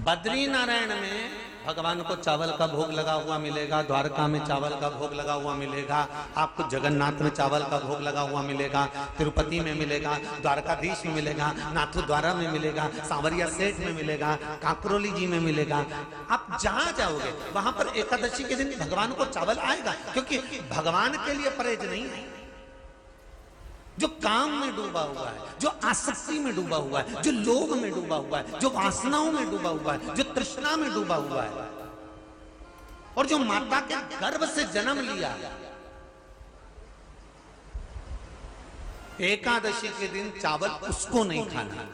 बद्री नारायण में भगवान को चावल का भोग लगा हुआ मिलेगा, द्वारका में चावल का भोग लगा हुआ मिलेगा, आपको जगन्नाथ में चावल का भोग लगा हुआ मिलेगा, तिरुपति में मिलेगा, द्वारकाधीश में मिलेगा, नाथद्वारा में मिलेगा, सांवरिया सेठ में मिलेगा, काकरोली जी में मिलेगा। आप जहां जाओगे वहां पर एकादशी के दिन भगवान को चावल आएगा, क्योंकि भगवान के लिए परहेज नहीं है। जो काम में डूबा हुआ है, जो आसक्ति में डूबा हुआ है, जो लोभ में डूबा हुआ है, जो वासनाओं में डूबा हुआ है, जो तृष्णा में डूबा हुआ है और जो माता के गर्भ से जन्म लिया, एकादशी के दिन चावल उसको नहीं खाना।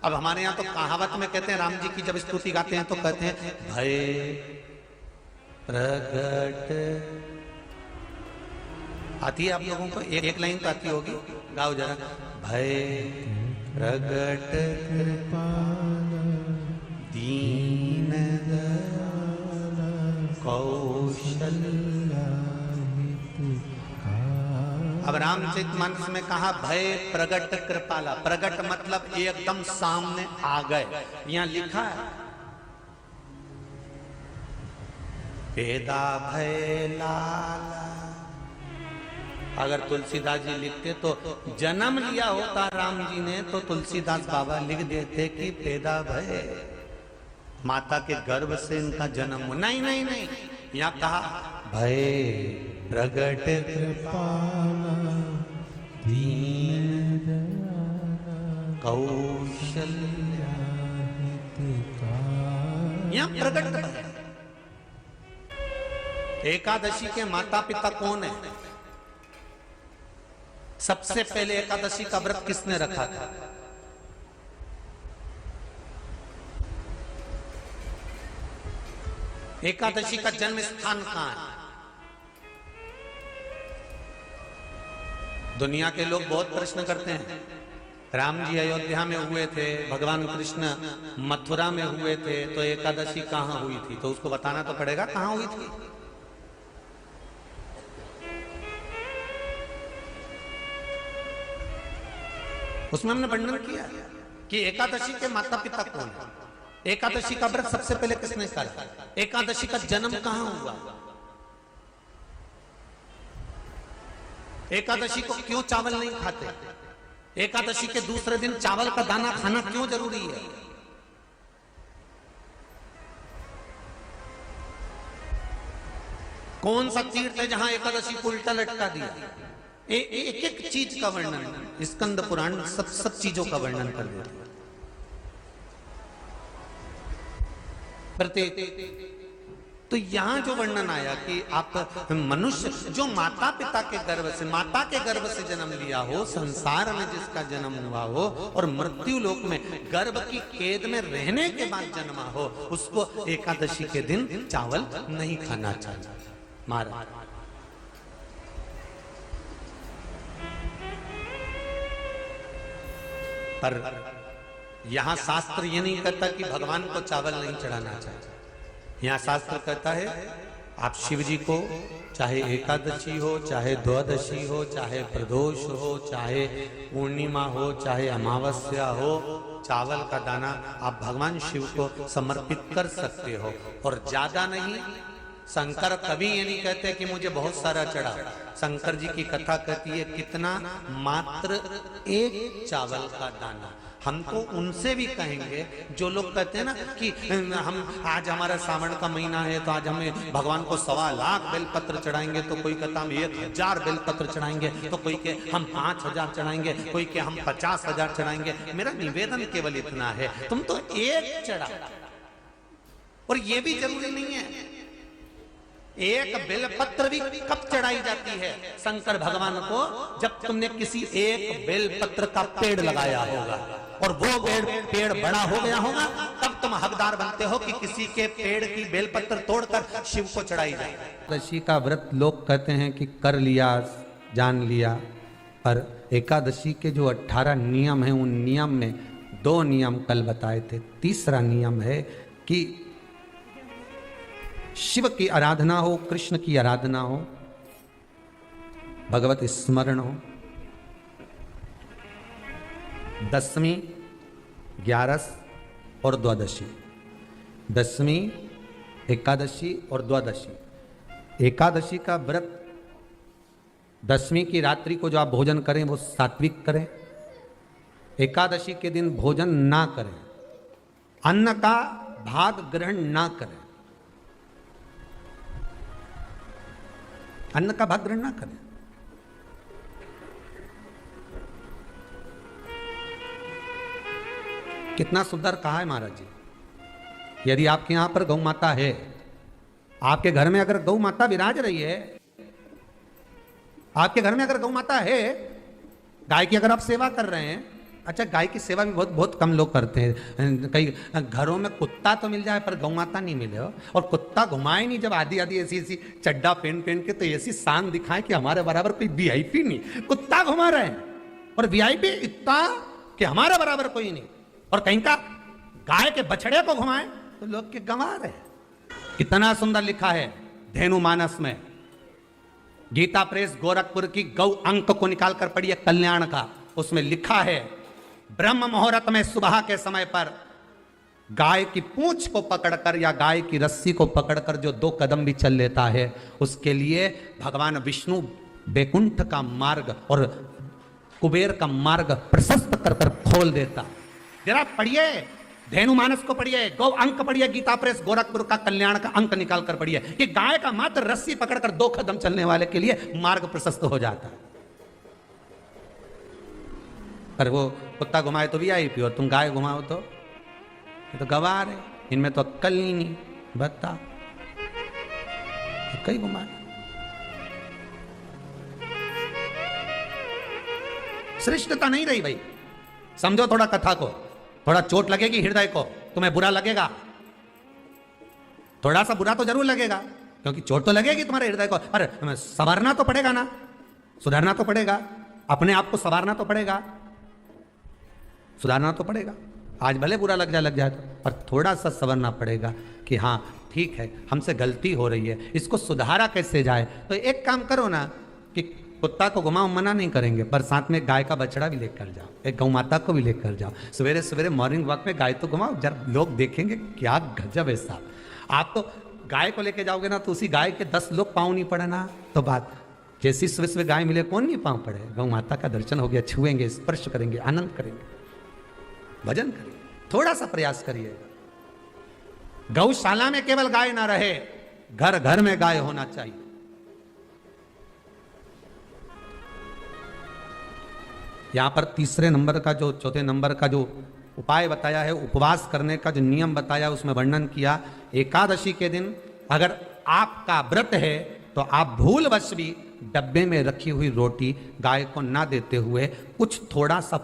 अब हमारे यहां तो कहावत में कहते हैं, राम जी की जब स्तुति गाते हैं तो कहते हैं, भय प्रगट आती है आप लोगों को? एक लाइन तो आती होगी, गाओ जरा। भय प्रगट दीन कौशल्या। अब रामचरितमानस में कहा भय प्रगट कृपाला। प्रगट मतलब एकदम सामने आ गए। यहां लिखा है पेदा भय लाला। अगर तुलसीदास जी लिखते तो जन्म लिया होता राम जी ने तो तुलसीदास बाबा लिख देते कि पेदा भय, माता के गर्भ से इनका जन्म हो। नहीं नहीं नहीं, यहाँ कहा भय प्रगट कृपाला दीन कौशल्या। यहाँ प्रगट भय। एकादशी के माता पिता कौन है? सबसे पहले एकादशी का व्रत किसने रखा था? एकादशी का जन्म स्थान कहां है? दुनिया के लोग बहुत प्रश्न करते हैं। राम जी अयोध्या में हुए थे, भगवान कृष्ण मथुरा में हुए थे, तो एकादशी कहां हुई थी? तो उसको बताना तो पड़ेगा कहां हुई थी। उसमें हमने वर्णन किया कि एकादशी के माता पिता कौन है। एकादशी का व्रत सबसे पहले किसने करा? एकादशी का जन्म कहां हुआ? एकादशी को क्यों चावल नहीं खाते? एकादशी के दूसरे दिन चावल का दाना खाना क्यों जरूरी है? कौन सा तीर्थ है जहां एकादशी को उल्टा लटका दिया? एक एक चीज का वर्णन स्कंद पुराण सब चीजों का वर्णन कर देते हैं। प्रत्येक तो यहां जो वर्णन आया कि आप मनुष्य जो माता पिता के गर्भ से, माता के गर्भ से जन्म लिया हो, संसार में जिसका जन्म हुआ हो और मृत्यु लोक में गर्भ की कैद में रहने के बाद जन्मा हो, उसको एकादशी के दिन चावल नहीं खाना चाहिए। महाराज पर यहां शास्त्र ये नहीं कहता कि भगवान को चावल नहीं चढ़ाना चाहिए। यहां शास्त्र कहता है आप शिव जी को चाहे एकादशी हो, चाहे द्वादशी हो, चाहे प्रदोष हो, चाहे पूर्णिमा हो, चाहे अमावस्या हो, चावल का दाना आप भगवान शिव को समर्पित कर सकते हो। और ज्यादा नहीं, शंकर कभी ये नहीं कहते कि मुझे बहुत सारा चढ़ा। शंकर जी की कथा कहती है कितना? मात्र एक चावल का दाना। हम तो उनसे भी कहेंगे जो लोग कहते हैं ना कि हम आज हमारा सावन का महीना है तो आज हमें भगवान को 1.25 लाख बेलपत्र चढ़ाएंगे, तो कोई कहता हम 1000 बेलपत्र चढ़ाएंगे, तो कोई के हम 5000 चढ़ाएंगे, कोई के हम 50,000 चढ़ाएंगे। मेरा निवेदन केवल इतना है, तुम तो एक चढ़ा। और ये भी जरूरी नहीं है एक बेलपत्र भी कब चढ़ाई जाती है शंकर भगवान को? जब तुमने किसी एक बेलपत्र का पेड़ लगाया होगा और वो पेड़ बड़ा हो गया होगा, तब तुम हकदार बनते हो कि किसी के पेड़ की बेलपत्र तोड़कर शिव को चढ़ाई जाए। एकादशी का व्रत लोग कहते हैं कि कर लिया, जान लिया, पर एकादशी के जो 18 नियम हैं उन नियम में 2 नियम कल बताए थे। तीसरा नियम है कि शिव की आराधना हो, कृष्ण की आराधना हो, भगवत स्मरण हो। 10वीं, 11 और द्वादशी, 10वीं, एकादशी और द्वादशी। एकादशी का व्रत 10वीं की रात्रि को जो आप भोजन करें वो सात्विक करें। एकादशी के दिन भोजन ना करें, अन्न का भाग ग्रहण ना करें, अन्न का भाग ग्रहण ना करें। कितना सुंदर कहा है महाराज जी। यदि आपके यहां पर गौ माता है, आपके घर में अगर गौ माता विराज रही है, आपके घर में अगर गौ माता है, गाय की अगर आप सेवा कर रहे हैं, अच्छा, गाय की सेवा भी बहुत बहुत कम लोग करते हैं। कई घरों में कुत्ता तो मिल जाए पर गौ माता नहीं मिले हो, और कुत्ता घुमाए नहीं जब आधी आधी ऐसी ऐसी चड्डा पहन पहन के, तो ऐसी शान दिखाए कि हमारे बराबर कोई वीआईपी नहीं, कुत्ता घुमा रहे हैं, और वीआईपी इतना कि हमारे बराबर कोई नहीं, और कहीं का गाय के बछड़े को घुमाए तो लोग के गंवा रहे। कितना सुंदर लिखा है धेनु मानस में, गीता प्रेस गोरखपुर की गौ अंक को निकाल कर पढ़िए कल्याण का, उसमें लिखा है ब्रह्म मुहूर्त में सुबह के समय पर गाय की पूंछ को पकड़कर या गाय की रस्सी को पकड़कर जो 2 कदम भी चल लेता है, उसके लिए भगवान विष्णु बैकुंठ का मार्ग और कुबेर का मार्ग प्रशस्त कर कर खोल देता। जरा पढ़िए धेनु मानस को, पढ़िए गौ अंक, पढ़िए गीता प्रेस गोरखपुर का कल्याण का अंक निकाल कर पढ़िए कि गाय का मात्र रस्सी पकड़कर 2 कदम चलने वाले के लिए मार्ग प्रशस्त हो जाता है। पर वो कुत्ता घुमाए तो वीआईपी, और तुम गाय घुमाओ तो ये तो गवार है, इनमें तो अक्कल ही नहीं। बता कई घुमाए, श्रेष्ठता नहीं रही भाई। समझो थोड़ा कथा को, थोड़ा चोट लगेगी हृदय को, तुम्हें बुरा लगेगा, थोड़ा सा बुरा तो जरूर लगेगा, क्योंकि चोट तो लगेगी तुम्हारे हृदय को, पर संवारना तो पड़ेगा ना, सुधारना तो पड़ेगा, अपने आप को संवारना तो पड़ेगा, सुधारना तो पड़ेगा। आज भले बुरा लग जाए तो, पर थोड़ा सा संवरना पड़ेगा कि हाँ ठीक है हमसे गलती हो रही है, इसको सुधारा कैसे जाए। तो एक काम करो ना कि कुत्ता को घुमाओ, मना नहीं करेंगे, पर साथ में गाय का बछड़ा भी लेकर जाओ, एक गौ माता को भी लेकर जाओ, सवेरे सवेरे मॉर्निंग वॉक में गाय तो घुमाओ, जब लोग देखेंगे क्या गजब है साहब। आप तो गाय को लेके जाओगे ना तो उसी गाय के 10 लोग पाँव नहीं पड़े ना, तो बात जैसी सुबह सुबह गाय मिले कौन नहीं पाँव पड़े। गौ माता का दर्शन हो गया, छुएंगे, स्पर्श करेंगे, आनंद करेंगे, भजन करिए, थोड़ा सा प्रयास करिएगा। गौशाला में केवल गाय ना रहे, घर घर में गाय होना चाहिए। यहां पर तीसरे नंबर का जो, चौथे नंबर का जो उपाय बताया है, उपवास करने का जो नियम बताया, उसमें वर्णन किया एकादशी के दिन अगर आपका व्रत है तो आप भूलवश भी डब्बे में रखी हुई रोटी गाय को ना देते हुए कुछ थोड़ा सा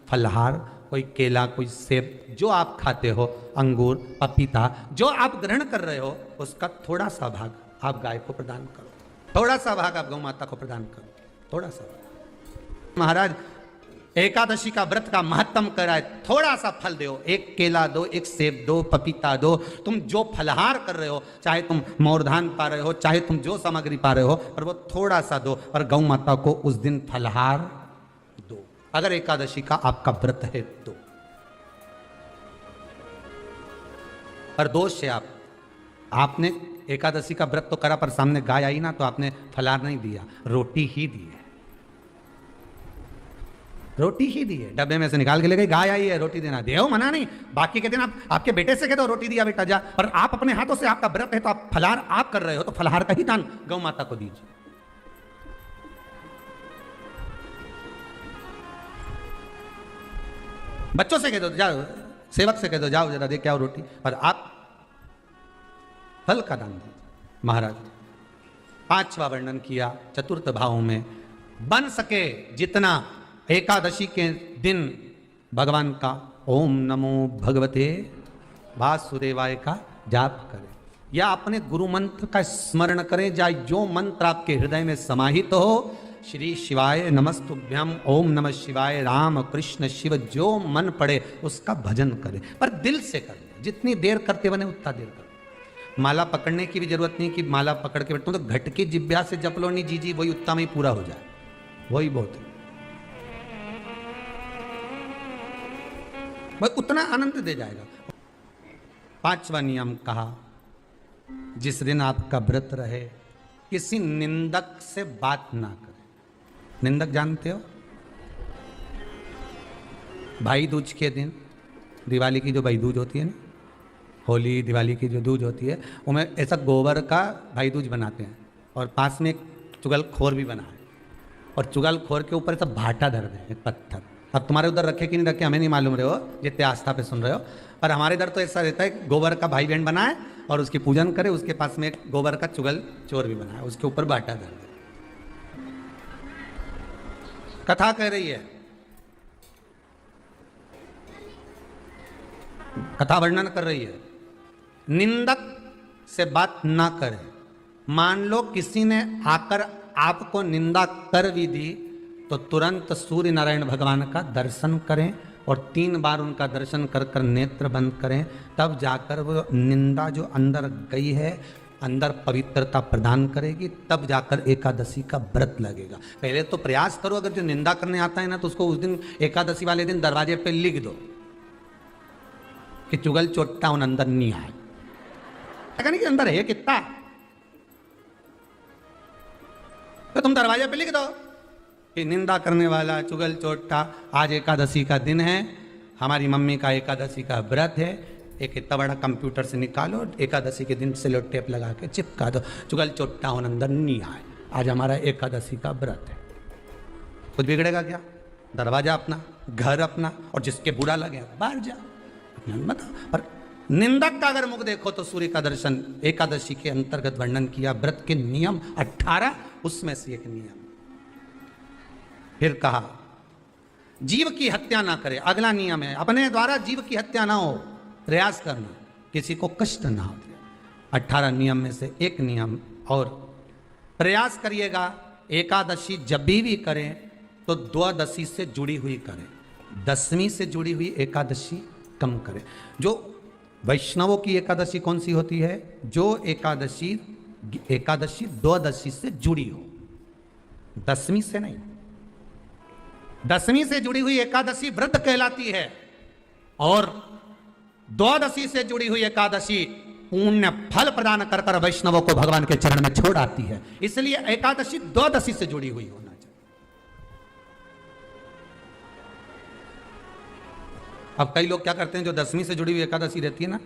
फलहार, कोई केला, कोई सेब, जो आप खाते हो, अंगूर, पपीता, जो आप ग्रहण कर रहे हो, उसका थोड़ा सा भाग आप गाय को प्रदान करो, थोड़ा सा भाग आप गौ माता को प्रदान करो, थोड़ा सा। महाराज एकादशी का व्रत का महत्तम कराए, थोड़ा सा फल दो, एक केला दो, एक सेब दो, पपीता दो, तुम जो फलहार कर रहे हो, चाहे तुम मोरधान पा रहे हो, चाहे तुम जो सामग्री पा रहे हो, पर वो थोड़ा सा दो, और गौ माता को उस दिन फलहार दो, अगर एकादशी का आपका व्रत है तो। पर दोष है आपने एकादशी का व्रत तो करा, पर सामने गाय आई ना तो आपने फलहार नहीं दिया, रोटी ही दी है, रोटी ही दी है, डब्बे में से निकाल के ले गई, गाय आई है रोटी देना, देव मना नहीं, बाकी के दिन आप आपके बेटे से कह दो रोटी दिया बेटा जा, पर आप अपने हाथों से, आपका व्रत है तो आप फलहार आप कर रहे हो, तो फलहार का ही दान गौ माता को दीजिए। बच्चों से कह दो, जाओ सेवक से कह दो, जाओ जरा दे के आओ रोटी, और आप फल का दान दीजिए। महाराज 5वां वर्णन किया चतुर्थ भाव में, बन सके जितना एकादशी के दिन भगवान का ओम नमो भगवते वासुदेवाय का जाप करें, या अपने गुरु मंत्र का स्मरण करें, या जो मंत्र आपके हृदय में समाहित हो, श्री शिवाय नमस्तुभ्यम, ओम नमः शिवाय, राम कृष्ण शिव, जो मन पड़े उसका भजन करें, पर दिल से करें, जितनी देर करते बने उतना देर करें। माला पकड़ने की भी जरूरत नहीं कि माला पकड़ के बैठता हूं तो घट की जिब्या से जप लो, नहीं जी वही उतना में ही पूरा हो जाए, वही बहुत है, बस उतना आनंद दे जाएगा। 5वां नियम कहा, जिस दिन आपका व्रत रहे किसी निंदक से बात ना करें। निंदक जानते हो, भाई दूज के दिन, दिवाली की जो भाई दूज होती है ना, होली दिवाली की जो दूज होती है, उनमें ऐसा गोबर का भाई दूज बनाते हैं, और पास में एक चुगलखोर भी बना है, और चुगलखोर के ऊपर ऐसा भाटा धर दे, एक पत्थर। अब तुम्हारे उधर रखे कि नहीं रखे हमें नहीं मालूम रहे हो, जितने आस्था पे सुन रहे हो, पर हमारे इधर तो ऐसा रहता है, गोबर का भाई बहन बनाए और उसकी पूजन करे, उसके पास में एक गोबर का चुगल चोर भी बनाए, उसके ऊपर भाटा धर दे। कथा कह रही है कथा वर्णन कर रही है, निंदक से बात ना करें। मान लो किसी ने आकर आपको निंदा कर भी दी तो तुरंत सूर्य नारायण भगवान का दर्शन करें और 3 बार उनका दर्शन कर कर नेत्र बंद करें, तब जाकर वो निंदा जो अंदर गई है अंदर पवित्रता प्रदान करेगी, तब जाकर एकादशी का व्रत लगेगा। पहले तो प्रयास करो, अगर जो निंदा करने आता है ना तो उसको उस दिन एकादशी वाले दिन दरवाजे पे लिख दो कि चुगल चोट्टा उन अंदर नहीं आए। नहीं कि अंदर है कितना, तो तुम दरवाजे पे लिख दो कि निंदा करने वाला चुगल चोट्टा, आज एकादशी का दिन है, हमारी मम्मी का एकादशी का व्रत है, एक इतना बड़ा कंप्यूटर से निकालो, एकादशी के दिन सेलो टेप लगा के चिपका दो, चुगल चोट्टा उन अंदर नहीं आए, आज हमारा एकादशी का व्रत है। कुछ बिगड़ेगा क्या? दरवाजा अपना, घर अपना, और जिसके बुरा लगे बाहर जा, बताओ। पर निंदक का अगर मुख देखो तो सूर्य का दर्शन, एकादशी के अंतर्गत वर्णन किया, व्रत के नियम 18, उसमें से एक नियम। फिर कहा जीव की हत्या ना करे, अगला नियम है अपने द्वारा जीव की हत्या ना हो, प्रयास करना, किसी को कष्ट ना हो। 18 नियम में से एक नियम और, प्रयास करिएगा एकादशी जब भी करें तो द्वादशी से जुड़ी हुई करें, 10वीं से जुड़ी हुई एकादशी कम करें। जो वैष्णवों की एकादशी कौन सी होती है? जो एकादशी द्वादशी से जुड़ी हो, 10वीं से नहीं। 10वीं से जुड़ी हुई एकादशी व्रत कहलाती है और द्वादशी से जुड़ी हुई एकादशी पुण्य फल प्रदान कर कर वैष्णवों को भगवान के चरण में छोड़ आती है। इसलिए एकादशी द्वादशी से जुड़ी हुई होना चाहिए। अब कई लोग क्या करते हैं, जो 10वीं से जुड़ी हुई एकादशी रहती है ना,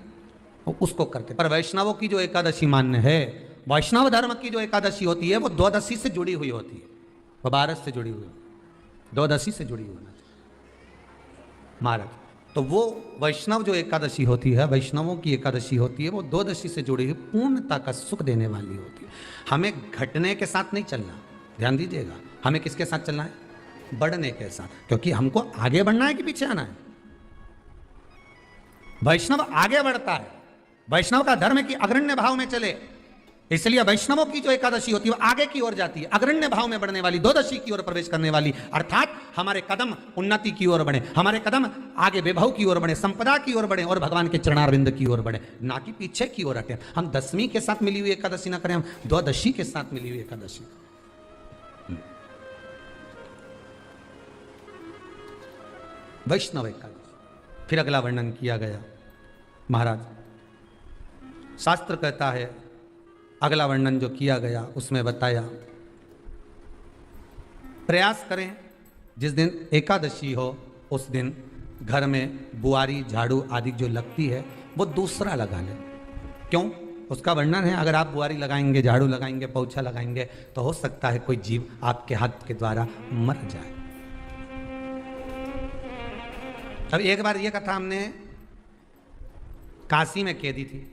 उसको करते, पर वैष्णवों की जो एकादशी मान्य है, वैष्णव धर्म की जो एकादशी होती है वो द्वादशी से जुड़ी हुई होती है, वो 12 से जुड़ी हुई, द्वादशी से जुड़ी होना चाहिए महाराज। तो वो वैष्णव जो एकादशी होती है, वैष्णवों की एकादशी होती है, वो द्वादशी से जुड़ी हुई पूर्णता का सुख देने वाली होती है। हमें घटने के साथ नहीं चलना, ध्यान दीजिएगा, हमें किसके साथ चलना है? बढ़ने के साथ, क्योंकि हमको आगे बढ़ना है कि पीछे आना है। वैष्णव आगे बढ़ता है, वैष्णव का धर्म की अग्रण्य भाव में चले, इसलिए वैष्णवों की जो एकादशी होती है वो आगे की ओर जाती है, अग्रण्य भाव में बढ़ने वाली, द्वादशी की ओर प्रवेश करने वाली, अर्थात हमारे कदम उन्नति की ओर बढ़े, हमारे कदम आगे वैभव की ओर बढ़े, संपदा की ओर बढ़े और भगवान के चरणारविंद की ओर बढ़े, ना कि पीछे की ओर हटे। हम 10वीं के साथ मिली हुई एकादशी ना करें, हम द्वादशी के साथ मिली हुई एकादशी। वैष्णव एकादशी। फिर अगला वर्णन किया गया महाराज, शास्त्र कहता है, अगला वर्णन जो किया गया उसमें बताया, प्रयास करें जिस दिन एकादशी हो उस दिन घर में बुआरी झाड़ू आदि जो लगती है वो दूसरा लगा लें। क्यों? उसका वर्णन है, अगर आप बुआरी लगाएंगे, झाड़ू लगाएंगे, पोछा लगाएंगे तो हो सकता है कोई जीव आपके हाथ के द्वारा मर जाए। अब एक बार ये कथा हमने काशी में कह दी थी,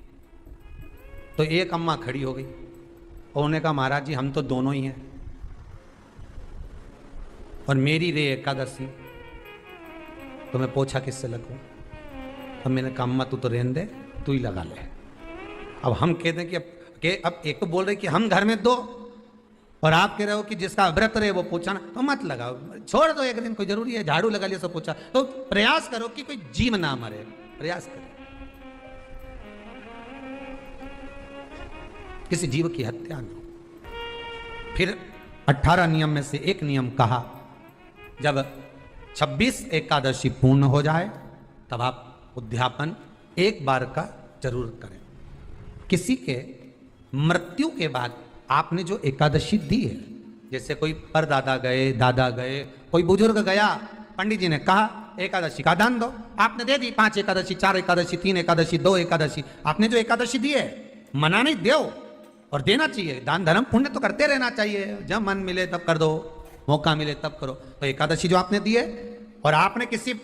तो एक अम्मा खड़ी हो गई और उन्होंने कहा, महाराज जी हम तो दोनों ही हैं और मेरी रे एकादशी, तो मैं पोछा किससे लगूं? अब मैंने कहा, अम्मा तू तो रहने दे, तू ही लगा ले। अब हम कहते हैं कि अब एक तो बोल रहे कि हम घर में दो, और आप कह रहे हो कि जिसका व्रत रहे वो पोछा ना, तो मत लगाओ, छोड़ दो एक दिन, कोई जरूरी है झाड़ू लगा लिया सब पोछा। तो प्रयास करो कि कोई जीव ना मरे, प्रयास करो, किसी जीव की हत्या न हो। फिर 18 नियम में से एक नियम कहा, जब 26 एकादशी पूर्ण हो जाए तब आप उद्यापन एक बार का जरूर करें। किसी के मृत्यु के बाद आपने जो एकादशी दी है, जैसे कोई परदादा गए, दादा गए, कोई बुजुर्ग गया, पंडित जी ने कहा एकादशी का दान दो, आपने दे दी 5 एकादशी, 4 एकादशी, 3 एकादशी, 2 एकादशी, आपने जो एकादशी दी है, मना नहीं, दो और देना चाहिए। दान धर्म पुण्य तो करते रहना चाहिए, जब मन मिले तब कर दो, मौका मिले तब करो। तो एकादशी जो आपने दी है, और आपने किसी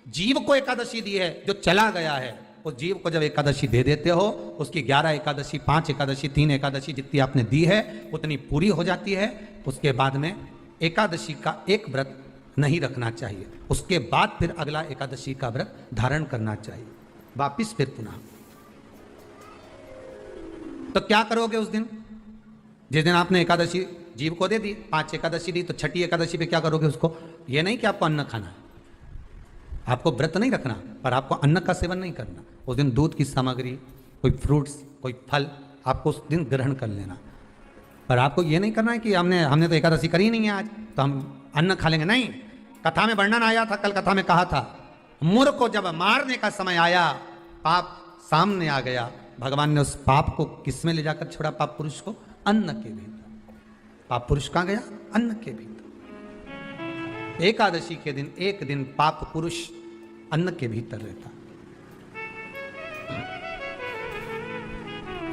जीव को एकादशी दी है जो चला गया है, उस जीव को जब एकादशी दे देते हो, उसकी 11 एकादशी, 5 एकादशी, 3 एकादशी जितनी आपने दी है उतनी पूरी हो जाती है। उसके बाद में एकादशी का एक व्रत नहीं रखना चाहिए, उसके बाद फिर अगला एकादशी का व्रत धारण करना चाहिए। वापिस फिर पुनः। तो क्या करोगे उस दिन? जिस दिन आपने एकादशी जीव को दे दी, 5 एकादशी दी, तो छठी एकादशी पे क्या करोगे उसको? ये नहीं कि आपको अन्न खाना है, आपको व्रत नहीं रखना, पर आपको अन्न का सेवन नहीं करना। उस दिन दूध की सामग्री, कोई फ्रूट्स, कोई फल आपको उस दिन ग्रहण कर लेना, पर आपको ये नहीं करना है कि हमने तो एकादशी करी नहीं है आज, तो हम अन्न खा लेंगे। नहीं, कथा में वर्णन आया था, कल कथा में कहा था, मूर्ख को जब मारने का समय आया, पाप सामने आ गया, भगवान ने उस पाप को किस में ले जाकर छोड़ा? पाप पुरुष को अन्न के भीतर। पाप पुरुष कहां गया? अन्न के भीतर। एकादशी के दिन एक दिन पाप पुरुष अन्न के भीतर रहता।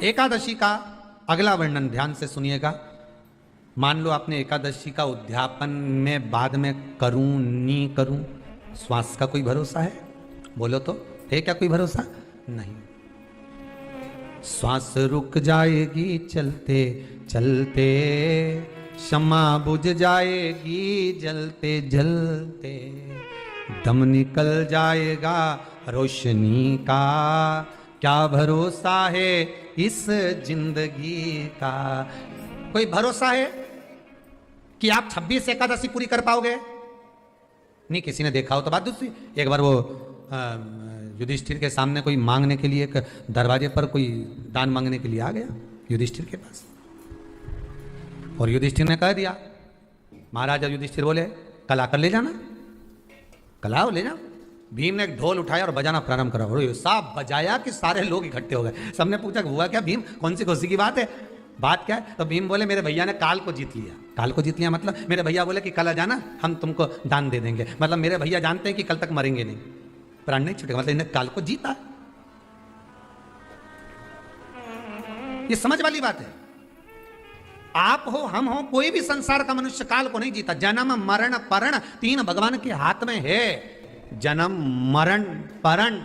एकादशी का अगला वर्णन ध्यान से सुनिएगा। मान लो आपने एकादशी का उद्यापन में बाद में करूं नहीं करूं, श्वास का कोई भरोसा है? बोलो तो, है क्या कोई भरोसा? नहीं। श्वास रुक जाएगी चलते चलते, क्षमा बुझ जाएगी जलते जलते, दम निकल जाएगा रोशनी का, क्या भरोसा है इस जिंदगी का? कोई भरोसा है कि आप 26 एकादशी पूरी कर पाओगे? नहीं, किसी ने देखा हो तो बात दूसरी। एक बार वो युधिष्ठिर के सामने कोई मांगने के लिए, एक दरवाजे पर कोई दान मांगने के लिए आ गया युधिष्ठिर के पास, और युधिष्ठिर ने कह दिया, महाराजा युधिष्ठिर बोले कल आकर ले जाना, कल आओ ले जाओ। भीम ने एक ढोल उठाया और बजाना प्रारंभ करा, और साहब बजाया कि सारे लोग इकट्ठे हो गए। सबने पूछा हुआ क्या भीम, कौन सी खुशी की बात है, बात क्या है? तो भीम बोले मेरे भैया ने काल को जीत लिया। काल को जीत लिया मतलब मेरे भैया बोले कि कल आ जाना, हम तुमको दान दे देंगे। मतलब मेरे भैया जानते हैं कि कल तक मरेंगे नहीं, प्राण नहीं छूटेगा, मतलब इन्हें काल को जीता। ये समझ वाली बात है। आप हो, हम हो, कोई भी संसार का मनुष्य काल को नहीं जीता। जन्म मरण परण 3 भगवान के हाथ में है। जन्म मरण परण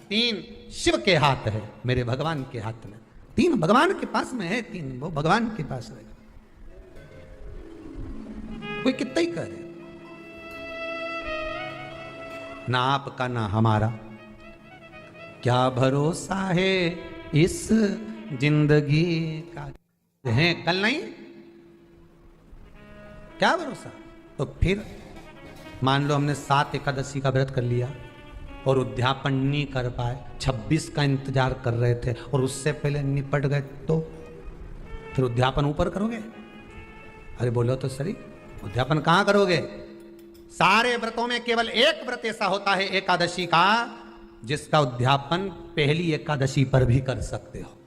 3 शिव के हाथ है, मेरे भगवान के हाथ में। 3 भगवान के पास में है, 3 वो भगवान के पास है। कोई कितना ही करे, ना आपका ना हमारा, क्या भरोसा है इस जिंदगी का? है कल नहीं, क्या भरोसा? तो फिर मान लो हमने 7 एकादशी का व्रत कर लिया और उद्यापन नहीं कर पाए, 26 का इंतजार कर रहे थे और उससे पहले निपट गए, तो फिर उद्यापन ऊपर करोगे? अरे बोलो तो सही, उद्यापन कहां करोगे? सारे व्रतों में केवल एक व्रत ऐसा होता है एकादशी का, जिसका उद्यापन पहली एकादशी पर भी कर सकते हो।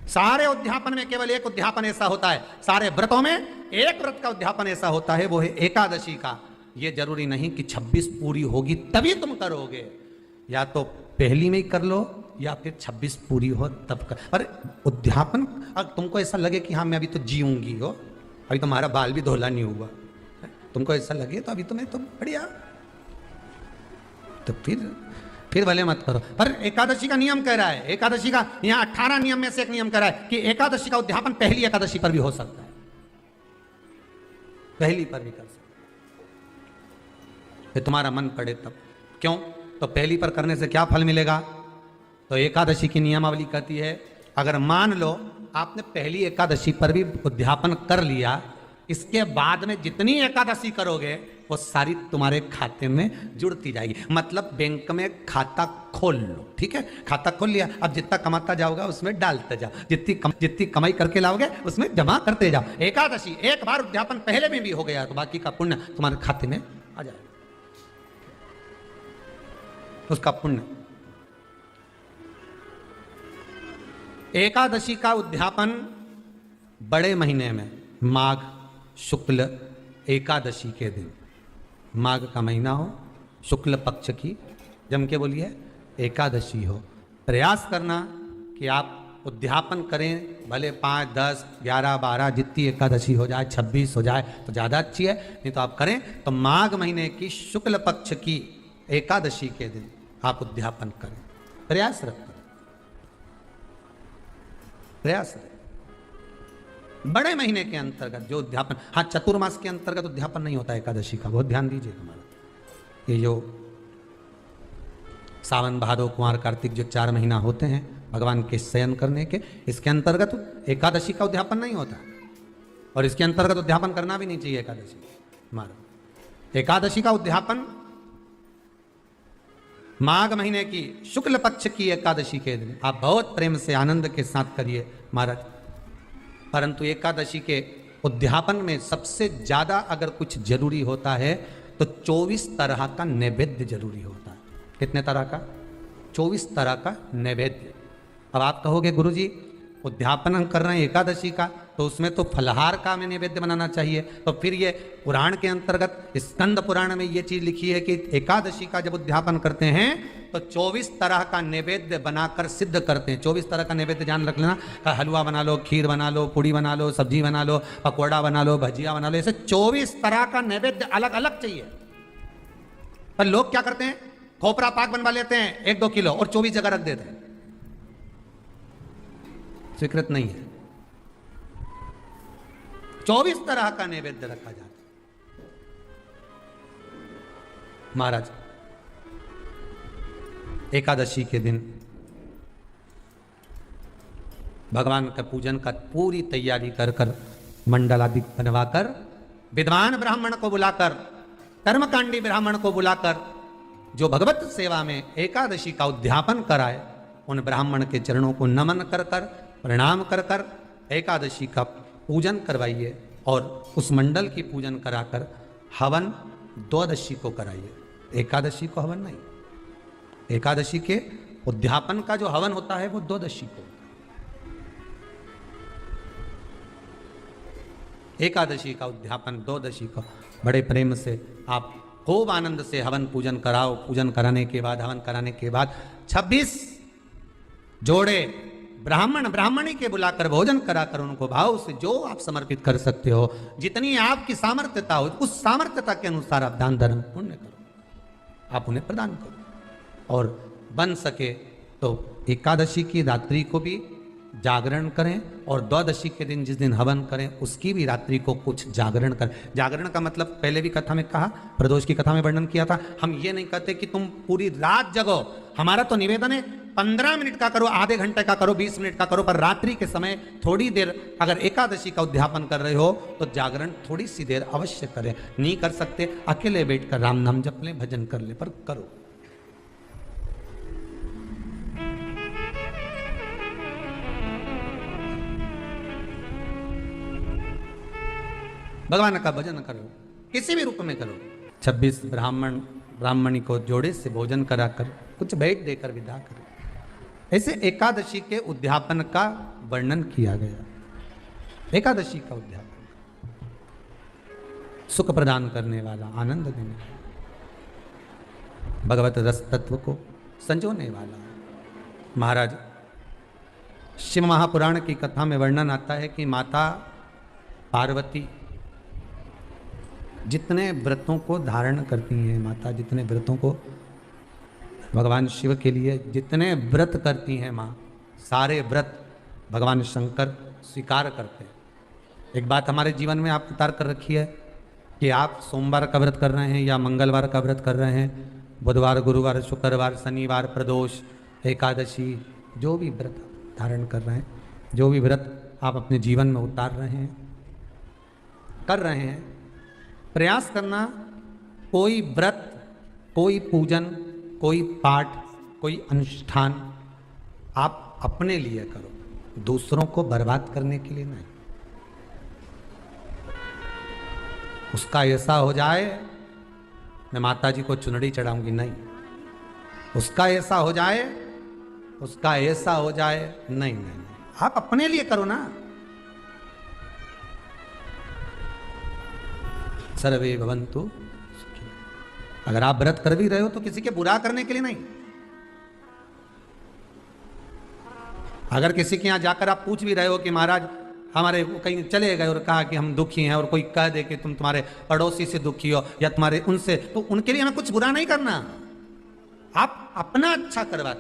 सारे उद्यापन में केवल एक उद्यापन ऐसा होता है, सारे व्रतों में एक व्रत का उद्यापन ऐसा होता है, वो है एकादशी का। ये जरूरी नहीं कि 26 पूरी होगी तभी तुम करोगे, या तो पहली में ही कर लो या फिर 26 पूरी हो तब कर। पर उद्यापन अगर तुमको ऐसा लगे कि हाँ मैं अभी तो जीऊंगी हो, अभी तो हमारा बाल भी धोला नहीं हुआ, तुमको ऐसा लगे तो अभी तुम्हें तो बढ़िया, तो फिर भले मत करो। पर एकादशी का नियम कह रहा है, एकादशी का यहाँ 18 नियम में से एक नियम कह रहा है कि एकादशी का उद्यापन पहली एकादशी पर भी हो सकता है, पहली पर भी कर सकते, फिर तुम्हारा मन पड़े तब। क्यों? तो पहली पर करने से क्या फल मिलेगा? तो एकादशी की नियमावली कहती है, अगर मान लो आपने पहली एकादशी पर भी उद्यापन कर लिया, इसके बाद में जितनी एकादशी करोगे वो सारी तुम्हारे खाते में जुड़ती जाएगी। मतलब बैंक में खाता खोल लो, ठीक है? खाता खोल लिया, अब जितना कमाता जाओगा उसमें डालते जाओ, जितनी कमाई करके लाओगे उसमें जमा करते जाओ। एकादशी एक बार उद्यापन पहले में भी हो गया तो बाकी का पुण्य तुम्हारे खाते में आ जाएगा, उसका पुण्य। एकादशी का उद्यापन बड़े महीने में माघ शुक्ल एकादशी के दिन, माघ का महीना हो, शुक्ल पक्ष की, जम के बोलिए एकादशी हो, प्रयास करना कि आप उद्यापन करें, भले 5, 10, 11, 12 जितनी एकादशी हो जाए, 26 हो जाए तो ज़्यादा अच्छी है, नहीं तो आप करें तो माघ महीने की शुक्ल पक्ष की एकादशी के दिन आप उद्यापन करें। प्रयास रखें, प्रयास रखें। बड़े महीने के अंतर्गत जो उद्यापन, हाँ चतुर्मास के अंतर्गत उद्यापन नहीं होता एकादशी का, बहुत ध्यान दीजिए तुम्हारा। ये जो सावन भादो कुंवर कार्तिक जो 4 महीना होते हैं भगवान के शयन करने के, इसके अंतर्गत एकादशी का उद्यापन नहीं होता और इसके अंतर्गत उद्यापन करना भी नहीं चाहिए। एकादशी हमारा एकादशी का उद्यापन माघ महीने की शुक्ल पक्ष की एकादशी के दिन आप बहुत प्रेम से आनंद के साथ करिए महाराज। परंतु एकादशी के उद्यापन में सबसे ज्यादा अगर कुछ जरूरी होता है तो 24 तरह का नैवेद्य जरूरी होता है। कितने तरह का? 24 तरह का नैवेद्य। अब आप कहोगे गुरुजी उद्यापन हम कर रहे हैं एकादशी का, तो उसमें तो फलहार का हमें नैवेद्य बनाना चाहिए। तो फिर ये पुराण के अंतर्गत स्कंद पुराण में ये चीज लिखी है कि एकादशी का जब उद्यापन करते हैं तो 24 तरह का नैवेद्य बनाकर सिद्ध करते हैं। 24 तरह का नैवेद्य जान रख लेना, हलवा बना लो, खीर बना लो, पूड़ी बना लो, सब्जी बना लो, पकौड़ा बना लो, भजिया बना लो, ऐसे 24 तरह का नैवेद्य अलग अलग चाहिए। पर लोग क्या करते हैं, खोपरा पाक बनवा लेते हैं 1-2 किलो और 24 जगह रख देते हैं। स्वीकृत नहीं है। 24 तरह का नैवेद्य रखा जाता है। महाराज एकादशी के दिन भगवान का पूजन का पूरी तैयारी कर कर मंडल आदि बनवाकर विद्वान ब्राह्मण को बुलाकर, कर्मकांडी ब्राह्मण को बुलाकर जो भगवत सेवा में एकादशी का उद्यापन कराए उन ब्राह्मण के चरणों को नमन कर कर प्रणाम कर कर एकादशी का पूजन करवाइए और उस मंडल की पूजन कराकर हवन द्वादशी को कराइए। एकादशी को हवन नहीं, एकादशी के उद्यापन का जो हवन होता है वो द्वादशी को। एकादशी का उद्यापन द्वादशी को बड़े प्रेम से आप खूब आनंद से हवन पूजन कराओ। पूजन कराने के बाद, हवन कराने के बाद 26 जोड़े ब्राह्मण ब्राह्मणी के बुलाकर भोजन कराकर उनको भाव से जो आप समर्पित कर सकते हो, जितनी आपकी सामर्थ्यता हो उस सामर्थ्यता के अनुसार आप दान धर्म पुण्य करो, आप उन्हें प्रदान करो। और बन सके तो एकादशी की रात्रि को भी जागरण करें और द्वादशी के दिन जिस दिन हवन करें उसकी भी रात्रि को कुछ जागरण करें। जागरण का मतलब पहले भी कथा में कहा, प्रदोष की कथा में वर्णन किया था। हम ये नहीं कहते कि तुम पूरी रात जगो, हमारा तो निवेदन है 15 मिनट का करो, आधे घंटे का करो, 20 मिनट का करो, पर रात्रि के समय थोड़ी देर अगर एकादशी का उद्यापन कर रहे हो तो जागरण थोड़ी सी देर अवश्य करें। नहीं कर सकते अकेले बैठकर राम नाम जप लें, भजन कर ले, पर करो। भगवान का भजन करो, किसी भी रूप में करो। 26 ब्राह्मण ब्राह्मणी को जोड़े से भोजन कराकर कुछ भेंट देकर विदा करो। ऐसे एकादशी के उद्यापन का वर्णन किया गया। एकादशी का उद्यापन सुख प्रदान करने वाला, आनंद देने वाला, भगवत रस तत्व को संजोने वाला। महाराज शिव महापुराण की कथा में वर्णन आता है कि माता पार्वती जितने व्रतों को धारण करती हैं, माता जितने व्रतों को भगवान शिव के लिए जितने व्रत करती हैं माँ, सारे व्रत भगवान शंकर स्वीकार करते हैं। एक बात हमारे जीवन में आप उतार कर रखी है कि आप सोमवार का व्रत कर रहे हैं या मंगलवार का व्रत कर रहे हैं, बुधवार, गुरुवार, शुक्रवार, शनिवार, प्रदोष, एकादशी, जो भी व्रत धारण कर रहे हैं, जो भी व्रत आप अपने जीवन में उतार रहे हैं, कर रहे हैं, प्रयास करना कोई व्रत, कोई पूजन, कोई पाठ, कोई अनुष्ठान आप अपने लिए करो, दूसरों को बर्बाद करने के लिए नहीं। उसका ऐसा हो जाए मैं माता जी को चुनरी चढ़ाऊंगी, नहीं। उसका ऐसा हो जाए, उसका ऐसा हो जाए, नहीं नहीं, आप अपने लिए करो ना। सर्वे भवन्तु सुखी। अगर आप व्रत कर भी रहे हो तो किसी के बुरा करने के लिए नहीं। अगर किसी के यहां जाकर आप पूछ भी रहे हो कि महाराज हमारे कहीं चले गए और कहा कि हम दुखी हैं, और कोई कह दे कि तुम तुम्हारे पड़ोसी से दुखी हो या तुम्हारे उनसे, तो उनके लिए हमें कुछ बुरा नहीं करना। आप अपना अच्छा करवाते